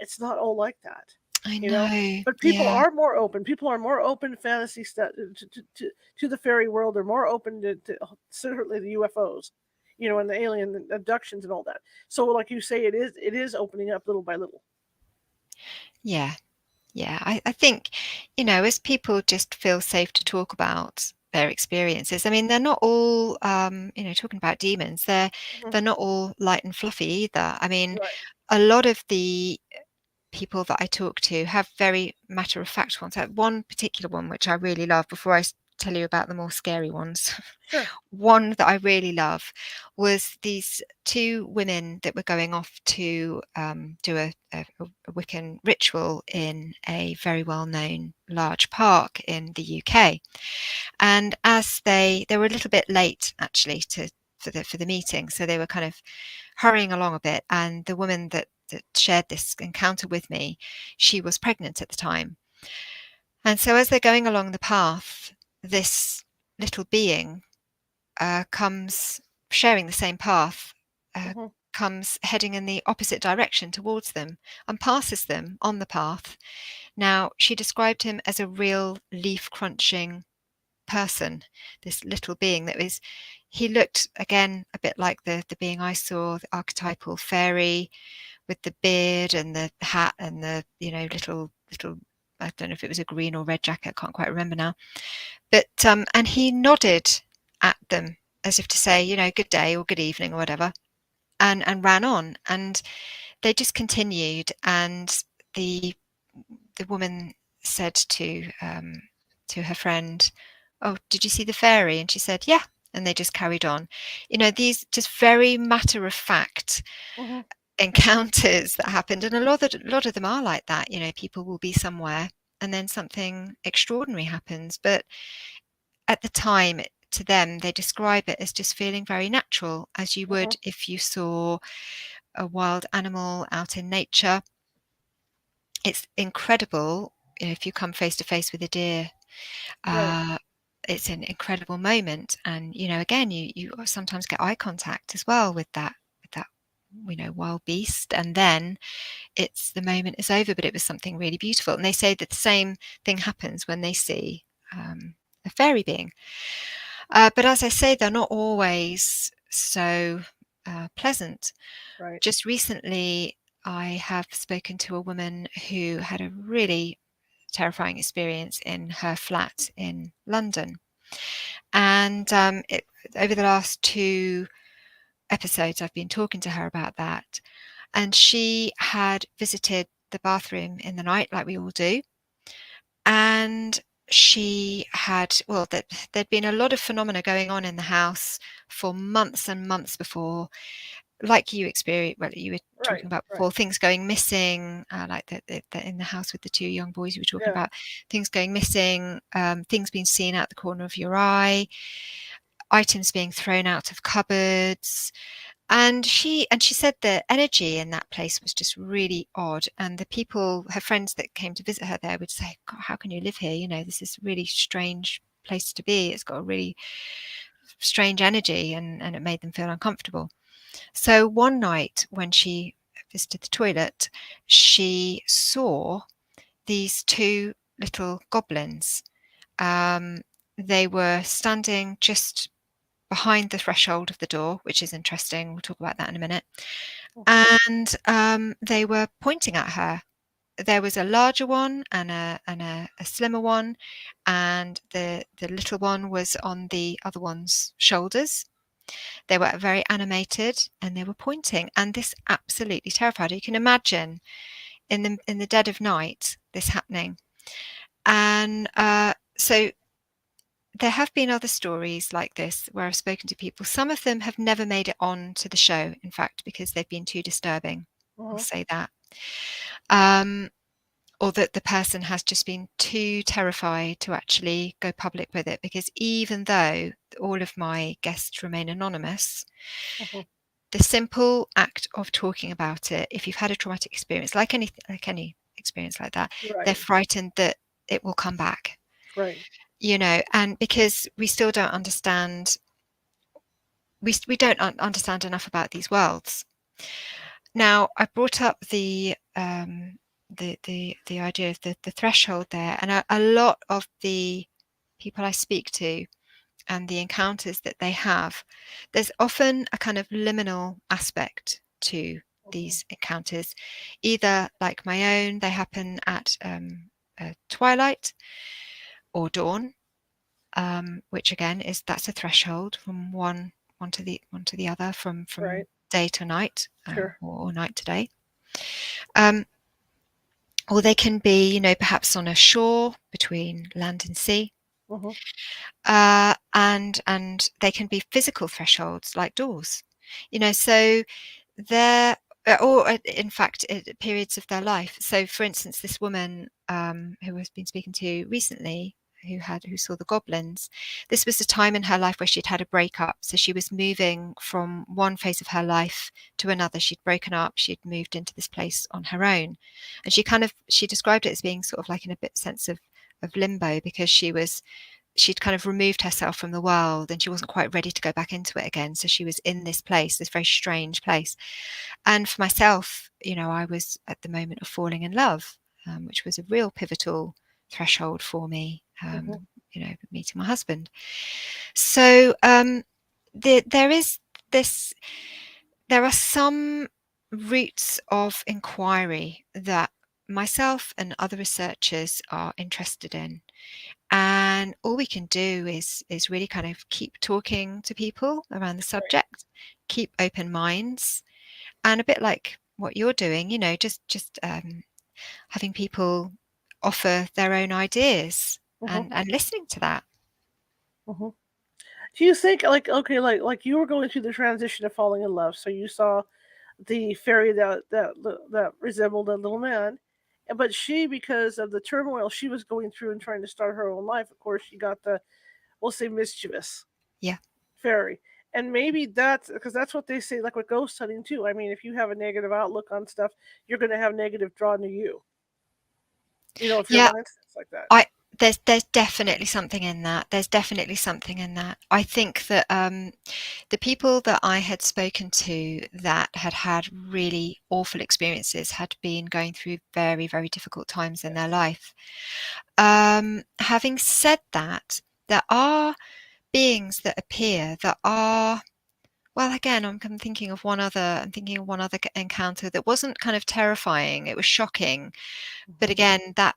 it's not all like that, I you know. know. But people Yeah. are more open. People are more open to fantasy stuff to the fairy world. They're more open to certainly the UFOs, and the alien abductions and all that. So, like you say, it is opening up little by little. Yeah. Yeah. I think, as people just feel safe to talk about their experiences. I mean, they're not all, talking about demons, they're not all light and fluffy either. I mean, Right. a lot of the people that I talk to have very matter of fact ones. Like one particular one, which I really love, before I tell you about the more scary ones. Sure. One that I really love was these two women that were going off to do a Wiccan ritual in a very well-known large park in the UK. And as they were a little bit late actually for the meeting, so they were kind of hurrying along a bit. And the woman that shared this encounter with me, she was pregnant at the time. And so as they're going along the path, this little being comes sharing the same path, comes heading in the opposite direction towards them and passes them on the path. Now, she described him as a real leaf crunching person, this little being he looked again a bit like the being I saw, the archetypal fairy with the beard and the hat and the little I don't know if it was a green or red jacket, I can't quite remember now, but and he nodded at them as if to say, good day or good evening or whatever, and ran on, and they just continued. And the woman said to her friend, "Oh, did you see the fairy?" And she said, "Yeah." And they just carried on. These just very matter of fact encounters that happened, and a lot of them are like that. People will be somewhere and then something extraordinary happens, but at the time, to them, they describe it as just feeling very natural, as you would if you saw a wild animal out in nature. It's incredible if you come face to face with a deer. Right. It's an incredible moment, and again, you sometimes get eye contact as well with that wild beast, and then the moment is over, but it was something really beautiful. And they say that the same thing happens when they see a fairy being. But as I say, they're not always so pleasant. Right. Just recently, I have spoken to a woman who had a really terrifying experience in her flat in London. And over the last 2 episodes, I've been talking to her about that. And she had visited the bathroom in the night, like we all do. And she had, well, there'd been a lot of phenomena going on in the house for months and months before, like you experienced, well, you were talking about before, things going missing, like in the house with the 2 young boys you were talking about, things going missing, things being seen out the corner of your eye, items being thrown out of cupboards. And she said the energy in that place was just really odd. And the people, her friends that came to visit her there, would say, "God, how can you live here? This is a really strange place to be. It's got a really strange energy," and it made them feel uncomfortable. So one night when she visited the toilet, she saw these 2 little goblins. They were standing just behind the threshold of the door, which is interesting. We'll talk about that in a minute. And they were pointing at her. There was a larger one and a slimmer one, and the little one was on the other one's shoulders. They were very animated and they were pointing, and this absolutely terrified her. You can imagine in the dead of night this happening. And so there have been other stories like this where I've spoken to people. Some of them have never made it on to the show, in fact, because they've been too disturbing. I'll say that. Or that the person has just been too terrified to actually go public with it, because even though all of my guests remain anonymous, the simple act of talking about it, if you've had a traumatic experience, like any experience like that, they're frightened that it will come back. Right. And because we still don't understand, we don't understand enough about these worlds. Now, I brought up the idea of the threshold there, and a lot of the people I speak to and the encounters that they have, there's often a kind of liminal aspect to these encounters. Either like my own, they happen at twilight or dawn, which again that's a threshold from one to the other, from Right. day to night, Sure. or night to day. Or they can be, perhaps on a shore between land and sea. Mm-hmm. And they can be physical thresholds like doors, so they're, or in fact periods of their life. So for instance, this woman who I've been speaking to recently, who saw the goblins, this was a time in her life where she'd had a breakup. So she was moving from one phase of her life to another. She'd broken up, she'd moved into this place on her own, and she described it as being sort of like in a bit sense of limbo, because she'd kind of removed herself from the world and she wasn't quite ready to go back into it again. So she was in this place, this very strange place. And for myself, I was at the moment of falling in love, which was a real pivotal threshold for me, Mm-hmm. meeting my husband. So there is this, there are some routes of inquiry that myself and other researchers are interested in. And all we can do is really kind of keep talking to people around the Right. subject, keep open minds, and a bit like what you're doing, just having people offer their own ideas, Mm-hmm. and listening to that. Mm-hmm. Do you think, like, okay, like you were going through the transition of falling in love, so you saw the fairy that resembled a little man, but she, because of the turmoil she was going through and trying to start her own life, of course, she got the, we'll say, mischievous Yeah. fairy. And maybe that's because that's what they say, like with ghost hunting too. I mean, if you have a negative outlook on stuff, you're going to have negative drawn to you. If your Yeah, mindset's like that. I there's definitely something in that. There's definitely something in that. I think that the people that I had spoken to that had really awful experiences had been going through very, very difficult times in their Yes. life. Having said that, there are beings that appear that are, well, again, I'm thinking of one other encounter that wasn't kind of terrifying. It was shocking, but Mm-hmm. again, that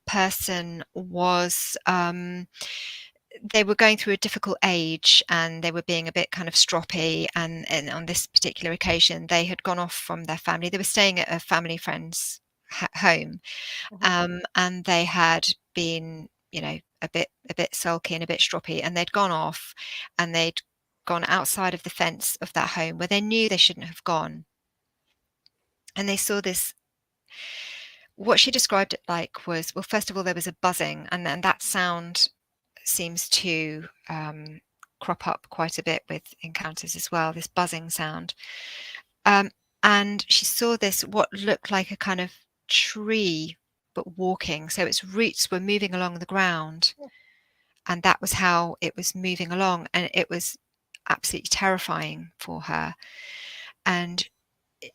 person was, they were going through a difficult age and they were being a bit kind of stroppy, and on this particular occasion they had gone off from their family. They were staying at a family friend's home, Mm-hmm. and they had been, a bit sulky and a bit stroppy, and they'd gone off and they'd gone outside of the fence of that home where they knew they shouldn't have gone, and they saw this. What she described it like was, well, first of all, there was a buzzing, and then that sound seems to crop up quite a bit with encounters as well, this buzzing sound. Um, and she saw this, what looked like a kind of tree, but walking. So its roots were moving along the ground, and that was how it was moving along. And it was absolutely terrifying for her. And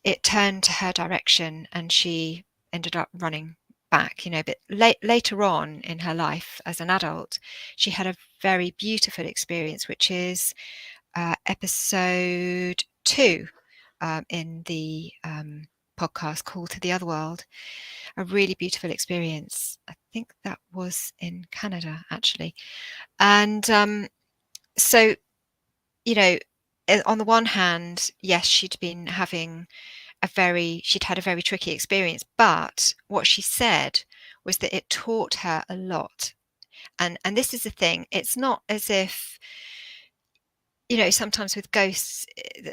it turned to her direction, and she ended up running back, but later on in her life as an adult, she had a very beautiful experience, which is episode 2 in the podcast, Call to the Other World. A really beautiful experience. I think that was in Canada, actually. And so, on the one hand, yes, she'd had a very tricky experience, but what she said was that it taught her a lot. And this is the thing, it's not as if, sometimes with ghosts,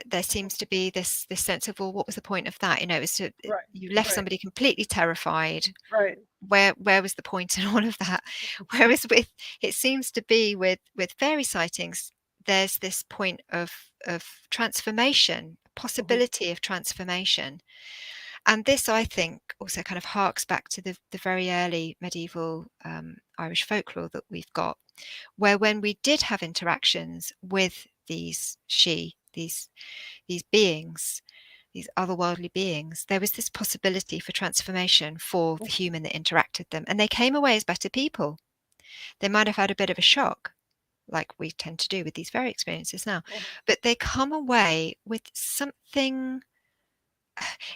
there seems to be this sense of, well, what was the point of that? It's Right. you left Right. somebody completely terrified. Right. Where was the point in all of that? Whereas it seems to be with fairy sightings, there's this point of transformation, Mm-hmm. possibility of transformation. And this, I think, also kind of harks back to the very early medieval Irish folklore that we've got, where when we did have interactions with these beings, these otherworldly beings, there was this possibility for transformation for the human that interacted them, and they came away as better people. They might have had a bit of a shock, like we tend to do with these very experiences now, Mm-hmm. but they come away with something.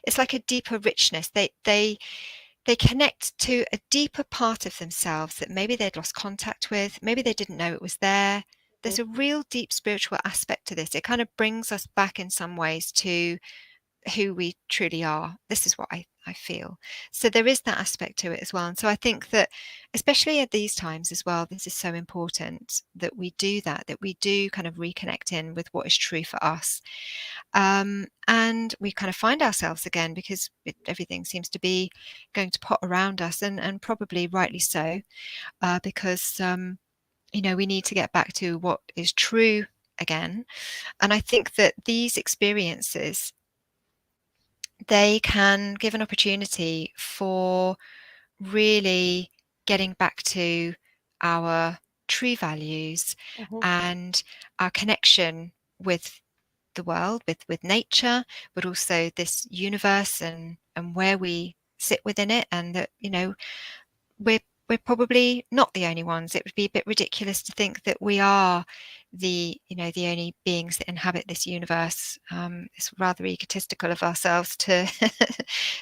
It's like a deeper richness. They they connect to a deeper part of themselves that maybe they'd lost contact with, maybe they didn't know it was there. Mhm. There's a real deep spiritual aspect to this. It kind of brings us back in some ways to who we truly are. This is what I feel. So there is that aspect to it as well. And so I think that, especially at these times as well, this is so important that we do that, that we do kind of reconnect in with what is true for us. And we kind of find ourselves again because everything seems to be going to pot around us, and probably rightly so, because, we need to get back to what is true again. And I think that these experiences, they can give an opportunity for really getting back to our true values Mhm. and our connection with the world, with nature, but also this universe, and where we sit within it, and that, we're we're probably not the only ones. It would be a bit ridiculous to think that we are the only beings that inhabit this universe. It's rather egotistical of ourselves to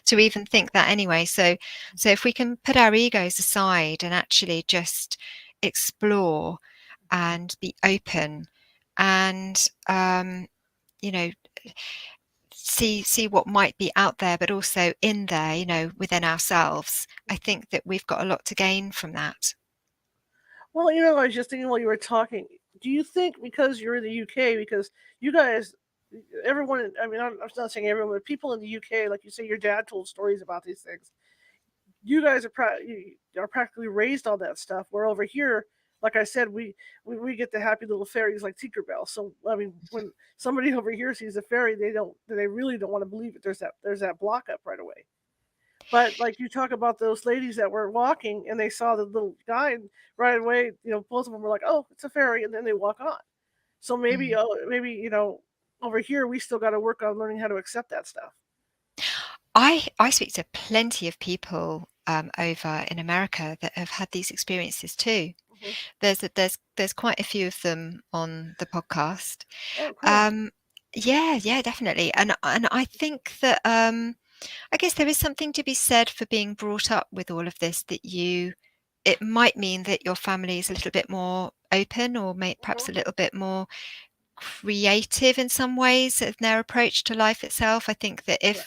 to even think that anyway. So if we can put our egos aside and actually just explore and be open, and you know see what might be out there, but also in there, within ourselves, I think that we've got a lot to gain from that. Well, I was just thinking while you were talking. Do you think because you're in the UK, because you guys, everyone, I mean, I'm not saying everyone, but people in the UK, like you say, your dad told stories about these things. You guys are practically raised on that stuff. Where over here, like I said, we get the happy little fairies like Tinkerbell. So I mean, when somebody over here sees a fairy, they really don't want to believe it. There's that block up right away. But like you talk about those ladies that were walking and they saw the little guy, and right away, both of them were like, "Oh, it's a fairy," and then they walk on. So maybe, Mm. over here we still got to work on learning how to accept that stuff. I speak to plenty of people over in America that have had these experiences too. Hmm. There's quite a few of them on the podcast. Oh, cool. Um, yeah, definitely. And I think that, I guess there is something to be said for being brought up with all of this, that it might mean that your family is a little bit more open, or perhaps Hmm. a little bit more creative in some ways in their approach to life itself. I think that Yeah.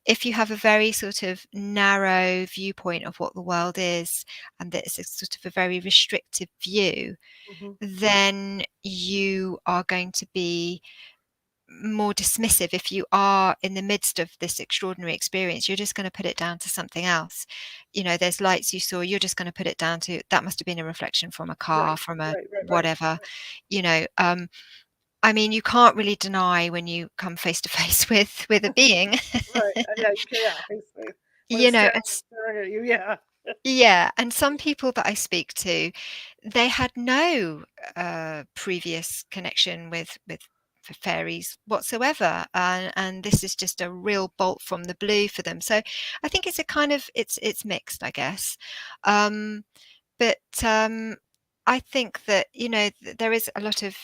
if you have a very sort of narrow viewpoint of what the world is, and that it's a sort of a very restrictive view, Hmm. then you are going to be more dismissive. If you are in the midst of this extraordinary experience, you're just going to put it down to something else. There's lights you saw, you're just going to put it down to that must have been a reflection from a car, Right. from a Right. Right. Right. whatever. you know um I mean, you can't really deny when you come face to face with a being. Right. Yeah. You can. Yeah. Basically, when you it's know staring, and staring at you. Yeah. Yeah, and some people that I speak to, they had no previous connection with fairies whatsoever, and this is just a real bolt from the blue for them. So I think it's a kind of it's mixed, I guess. Um, but I think that, there is a lot of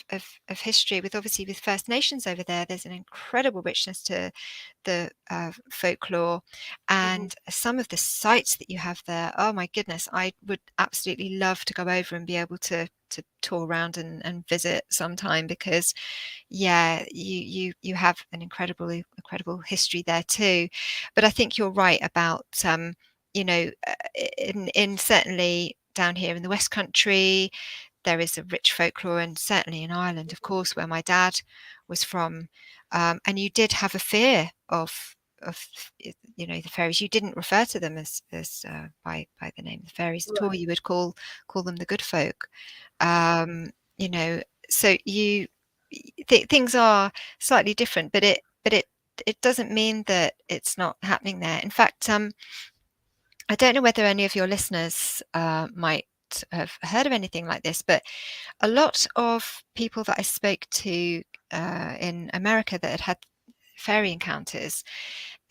history with, obviously, with First Nations over there. There's an incredible richness to the folklore, Hmm. and some of the sites that you have there. Oh my goodness, I would absolutely love to go over and be able to tour around and visit sometime, because yeah, you have an incredible history there too. But I think you're right about, in certainly down here in the West Country, there is a rich folklore, and certainly in Ireland, of course, where my dad was from. And you did have a fear of the fairies. You didn't refer to them as by the name of the fairies at all. Right. You would call them the good folk. Um, you know, so things are slightly different, but it doesn't mean that it's not happening there. In fact, I don't know whether any of your listeners might have heard of anything like this, but a lot of people that I spoke to in America that had fairy encounters,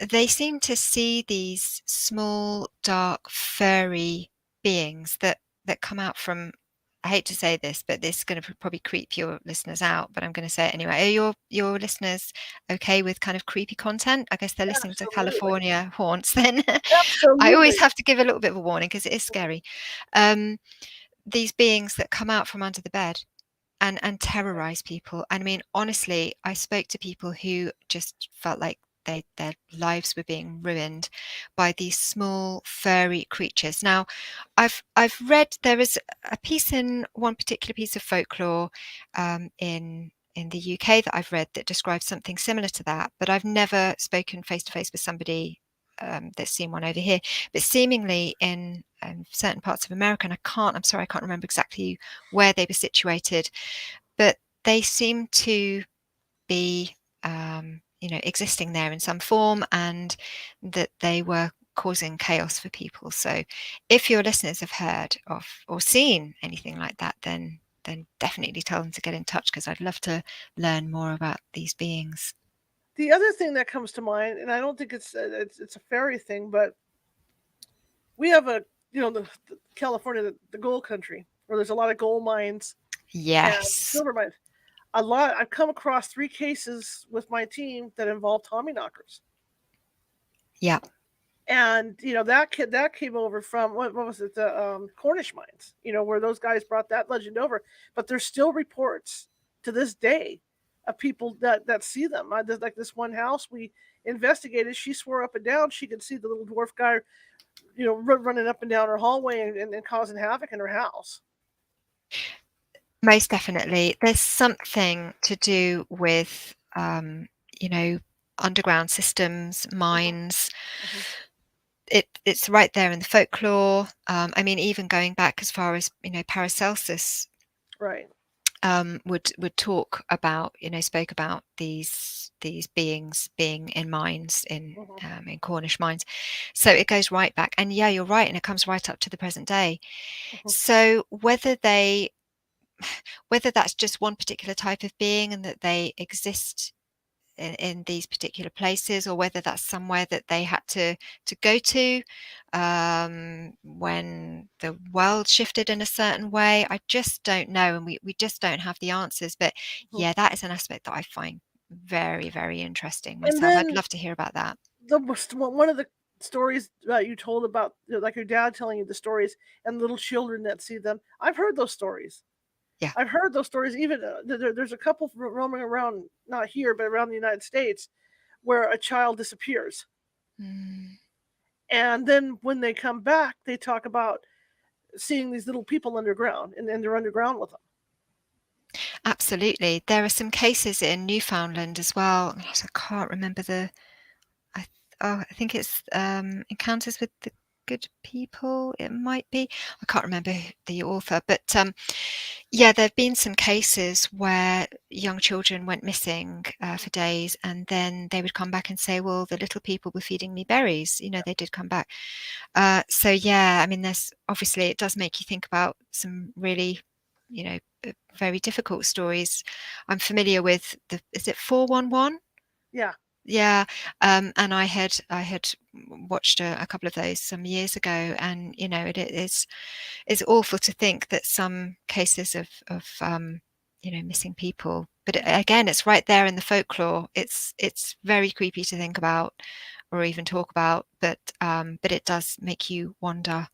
they seem to see these small, dark, furry beings that come out from I hate to say this, but this is going to probably creep your listeners out, but I'm going to say it anyway. Are your listeners okay with kind of creepy content? I guess they're listening to Absolutely. California Haunts then. I always Absolutely. have to give a little bit of a warning because it is scary. These beings that come out from under the bed and terrorize people. And I mean, honestly, I spoke to people who just felt like their lives were being ruined by these small furry creatures. Now, I've read there is a piece in one particular piece of folklore in the UK that I've read that describes something similar to that, but I've never spoken face to face with somebody that's seen one over here. But seemingly in certain parts of America, and I'm sorry, I can't remember exactly where they were situated, but they seem to be existing there in some form, and that they were causing chaos for people. So if your listeners have heard of or seen anything like that, then definitely tell them to get in touch, because I'd love to learn more about these beings. The other thing that comes to mind, and I don't think it's a fairy thing, but we have the California, the gold country, where there's a lot of gold mines and Yes. silver mines. I've come across 3 cases with my team that involve Tommyknockers. Yeah. And that came over from what was it, the Cornish mines, where those guys brought that legend over. But there's still reports to this day of people that see them. There's like this one house we investigated. She swore up and down she could see the little dwarf guy, running up and down her hallway and causing havoc in her house. Most definitely. There's something to do with, underground systems, mines. Mm-hmm. It's right there in the folklore. I mean, even going back as far as, Paracelsus, right, would talk about, spoke about these beings being in mines, in Cornish mines. So it goes right back. And yeah, you're right. And it comes right up to the present day. So whether that's just one particular type of being and that they exist in these particular places, or whether that's somewhere that they had to go to when the world shifted in a certain way, I just don't know, and we just don't have the answers. But yeah, that is an aspect that I find very, very interesting myself. I'd love to hear about that. One of the stories that you told about, like your dad telling you the stories and little children that see them, I've heard those stories. Yeah, I've heard those stories. Even there's a couple roaming around, not here, but around the United States, where a child disappears. And then when they come back, they talk about seeing these little people underground, and they're underground with them. Absolutely. There are some cases in Newfoundland as well. I can't remember I think it's Encounters with the Good People, it might be. I can't remember the author, but yeah, there have been some cases where young children went missing for days, and then they would come back and say, well, the little people were feeding me berries. They did come back. So yeah, I mean, there's obviously, it does make you think about some really, very difficult stories. I'm familiar with is it 411? Yeah. Yeah, and I had watched a couple of those some years ago, and it's awful to think that some cases of missing people, but again, it's right there in the folklore. It's very creepy to think about or even talk about, but it does make you wonder.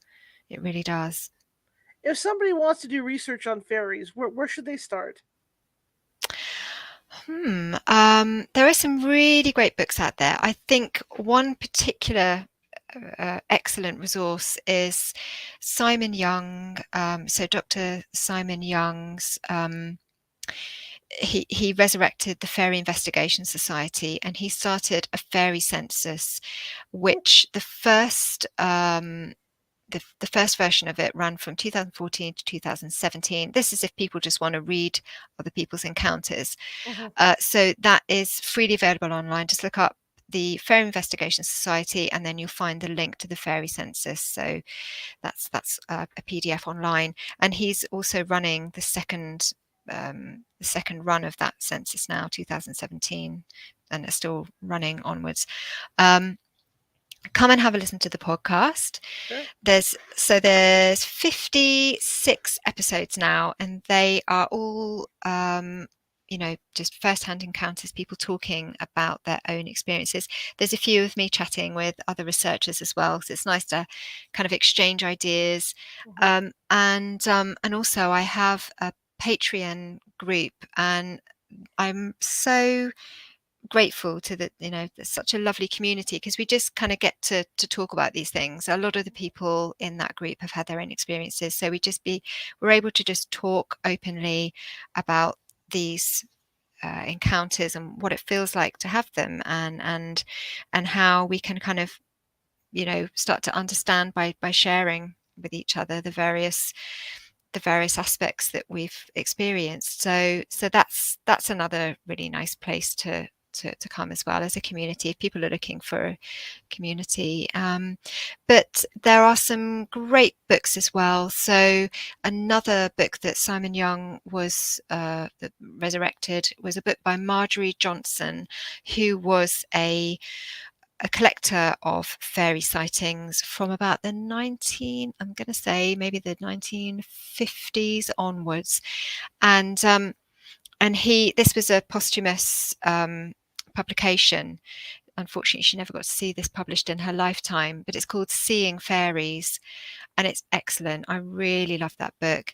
It really does. If somebody wants to do research on fairies, where should they start? There are some really great books out there. I think one particular excellent resource is Simon Young. So Dr. Simon Young's, he resurrected the Fairy Investigation Society, and he started a fairy census, which the first version of it ran from 2014 to 2017. This is if people just want to read other people's encounters. So that is freely available online. Just look up the Fairy Investigation Society, and then you'll find the link to the fairy census. So that's a PDF online. And he's also running the second run of that census now, 2017, and it's still running onwards. come and have a listen to the podcast. Sure. There's 56 episodes now, and they are all just first-hand encounters, people talking about their own experiences. There's a few of me chatting with other researchers as well, so it's nice to kind of exchange ideas. Mhm. And also I have a Patreon group, and I'm so grateful to there's such a lovely community, because we just kind of get to talk about these things. A lot of the people in that group have had their own experiences, so we're able to just talk openly about these encounters and what it feels like to have them, and how we can kind of start to understand by sharing with each other the various aspects that we've experienced. So that's another really nice place to come as well, as a community, if people are looking for a community. But there are some great books as well. So another book that Simon Young was that resurrected was a book by Marjorie Johnson, who was a collector of fairy sightings from about the I'm going to say maybe the 1950s onwards. And this was a posthumous publication. Unfortunately, she never got to see this published in her lifetime, but it's called Seeing Fairies, and it's excellent. I really love that book.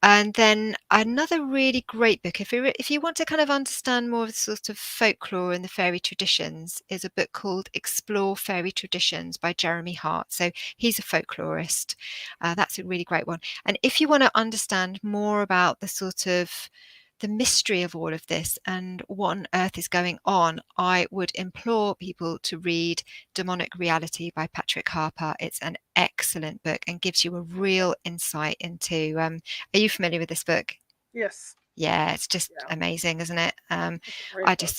And then another really great book, if you want to kind of understand more of the sort of folklore and the fairy traditions, is a book called Explore Fairy Traditions by Jeremy Hart. So he's a folklorist. That's a really great one. And if you want to understand more about the sort of the mystery of all of this and what on earth is going on, I would implore people to read Demonic Reality by Patrick Harper. It's an excellent book and gives you a real insight into are you familiar with this book? Yes. Yeah, it's just Yeah. amazing, isn't it? It's a great book.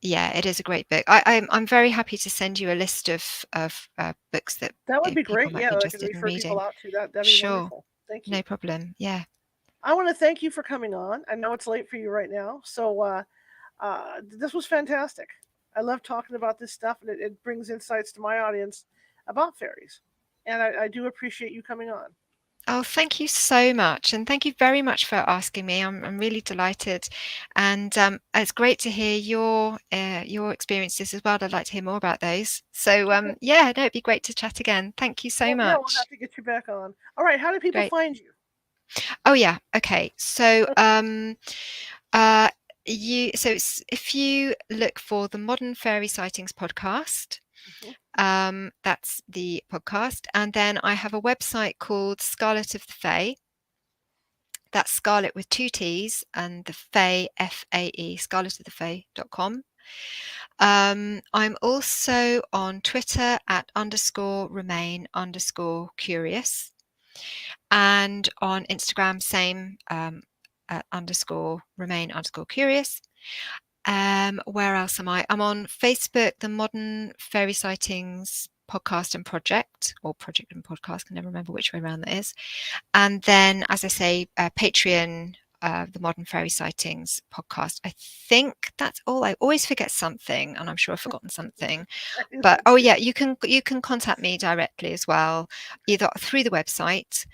Yeah, it is a great book. I'm very happy to send you a list of books that That would be people great. might be Yeah, I could interested in refer people reading. out to that. That'd be Sure, wonderful. Thank you. no problem. Yeah. I want to thank you for coming on. I know it's late for you right now, so this was fantastic. I love talking about this stuff, and it brings insights to my audience about fairies. And I do appreciate you coming on. Oh, thank you so much, and thank you very much for asking me. I'm really delighted, and it's great to hear your experiences as well. I'd like to hear more about those. So Okay. yeah, no, it'd be great to chat again. Thank you so Well, yeah, we'll have much. to get you back on. All right. How do people Great. find you? Oh yeah. Okay. So uh if you look for the Modern Fairy Sightings podcast, Mhm. that's the podcast, and then I have a website called Scarlet of the Fae. That's Scarlet with two T's and the Fae, Fae, scarletofthefae.com. I'm also on Twitter at _remain_curious, and on Instagram, same, at _remain_curious. Where else am I? I'm on Facebook, the Modern Fairy Sightings podcast and project, or project and podcast, can never remember which way around that is. And then, as I say, Patreon, the Modern Fairy Sightings podcast. I think that's all. I always forget something, and I'm sure I've forgotten something. But oh yeah, you can contact me directly as well, either through the website.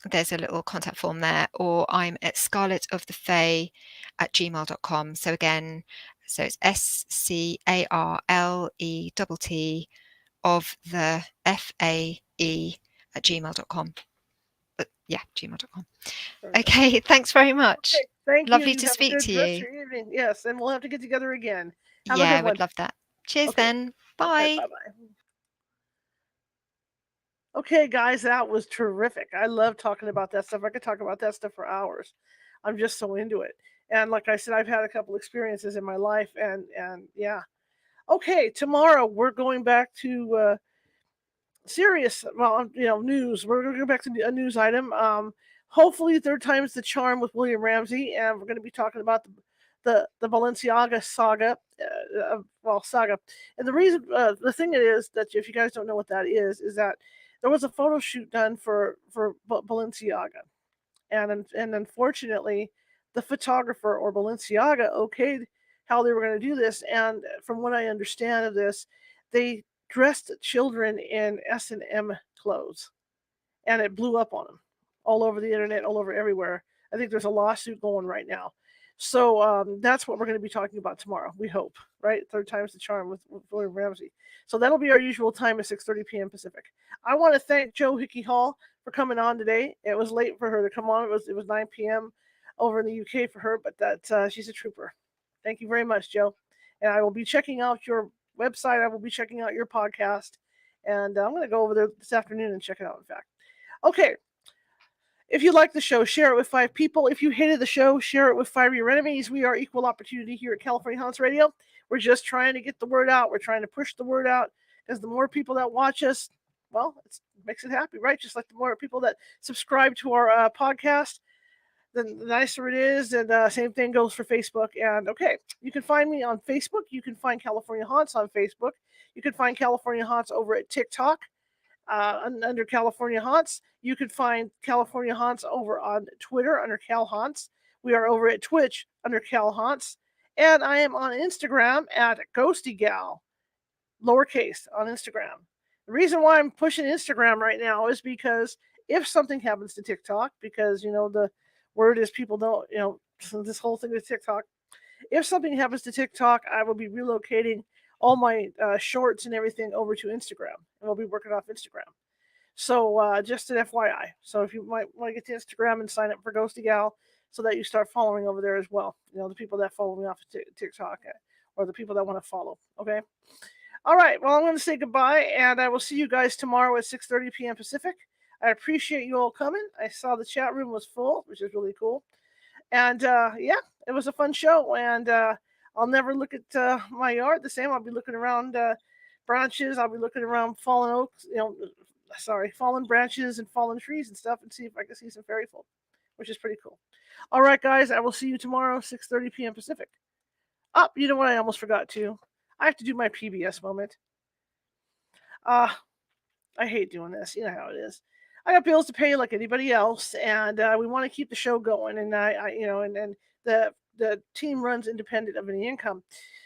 There's a little contact form there, or I'm at scarletofthefae@gmail.com. So again, so it's SCARLETT of the FAE@gmail.com. But yeah, gmail.com. Very good. Okay, thanks very much. Okay. Thank you. Lovely You to have a speak good to rest of you. your evening. Yes, and we'll have to get together again. Have a Yeah, good I would one. love that. Cheers Okay. then. Okay. Bye. Bye bye. Okay, guys, that was terrific. I love talking about that stuff. I could talk about that stuff for hours. I'm just so into it. And like I said, I've had a couple experiences in my life, and yeah. Okay, tomorrow we're going back to serious, well, news. We're going to go back to a news item. Hopefully, third time's the charm with William Ramsey, and we're going to be talking about the Balenciaga saga. Saga. And the reason, the thing is that if you guys don't know what that is that there was a photo shoot done for Balenciaga, and unfortunately, the photographer or Balenciaga okayed how they were going to do this, and from what I understand of this, they dressed children in S&M clothes, and it blew up on them all over the internet, all over everywhere. I think there's a lawsuit going right now. So that's what we're going to be talking about tomorrow, we hope, right? Third time's the charm with William Ramsey. So that'll be our usual time at 6:30 p.m. Pacific. I want to thank Jo Hickey-Hall for coming on today. It was late for her to come on. It was 9 p.m. over in the UK for her, but she's a trooper. Thank you very much, Jo. And I will be checking out your website. I will be checking out your podcast. And I'm going to go over there this afternoon and check it out, in fact. Okay. If you like the show, share it with 5 people. If you hated the show, share it with 5 of your enemies. We are equal opportunity here at California Haunts Radio. We're just trying to get the word out. We're trying to push the word out, because the more people that watch us, well, it makes it happy, right? Just like the more people that subscribe to our podcast, the nicer it is. And same thing goes for Facebook. And okay, you can find me on Facebook. You can find California Haunts on Facebook. You can find California Haunts over at TikTok. Under California Haunts. You can find California Haunts over on Twitter under Cal Haunts. We are over at Twitch under Cal Haunts. And I am on Instagram at Ghosty Gal, lowercase, on Instagram. The reason why I'm pushing Instagram right now is because if something happens to TikTok, because, the word is people don't, this whole thing with TikTok. If something happens to TikTok, I will be relocating all my shorts and everything over to Instagram, and we'll be working off Instagram. So just an FYI. So if you might want to get to Instagram and sign up for Ghosty Gal, so that you start following over there as well. The people that follow me off of TikTok, or the people that want to follow. Okay. All right. Well, I'm going to say goodbye, and I will see you guys tomorrow at 6:30 p.m. Pacific. I appreciate you all coming. I saw the chat room was full, which is really cool. And yeah, it was a fun show. And I'll never look at my yard the same. I'll be looking around branches. I'll be looking around fallen oaks, fallen branches and fallen trees and stuff, and see if I can see some fairy folk, which is pretty cool. All right, guys, I will see you tomorrow, 6:30 p.m. Pacific. You know what? I almost forgot to. I have to do my PBS moment. I hate doing this. You know how it is. I got bills to pay like anybody else, and we want to keep the show going. And and the team runs independent of any income.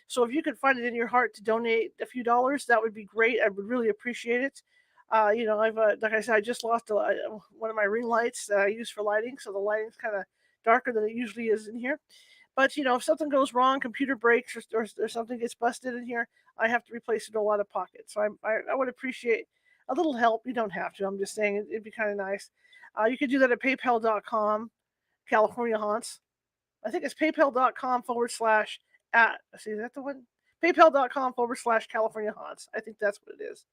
So if you could find it in your heart to donate a few dollars, that would be great. I would really appreciate it. I've like I said, I just lost one of my ring lights that I use for lighting, so the lighting's kind of darker than it usually is in here. But if something goes wrong, computer breaks, or something gets busted in here, I have to replace it a lot of pockets. So I would appreciate a little help. You don't have to. I'm just saying it'd be kind of nice. You could do that at paypal.com, California Haunts. I think it's paypal.com / see, is that the one? Paypal.com / California Haunts. I think that's what it is.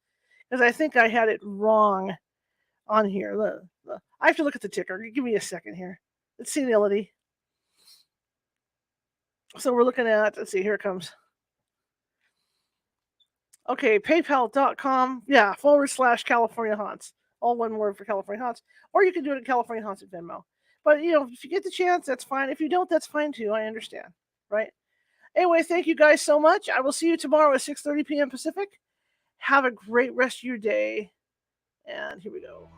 Because I think I had it wrong on here. Look. I have to look at the ticker. Give me a second here. It's senility. So we're looking at, let's see, here it comes. Okay, paypal.com, / California Haunts. All one word for California Haunts. Or you can do it at California Haunts at Venmo. But, if you get the chance, that's fine. If you don't, that's fine too. I understand, right? Anyway, thank you guys so much. I will see you tomorrow at 6:30 p.m. Pacific. Have a great rest of your day. And here we go.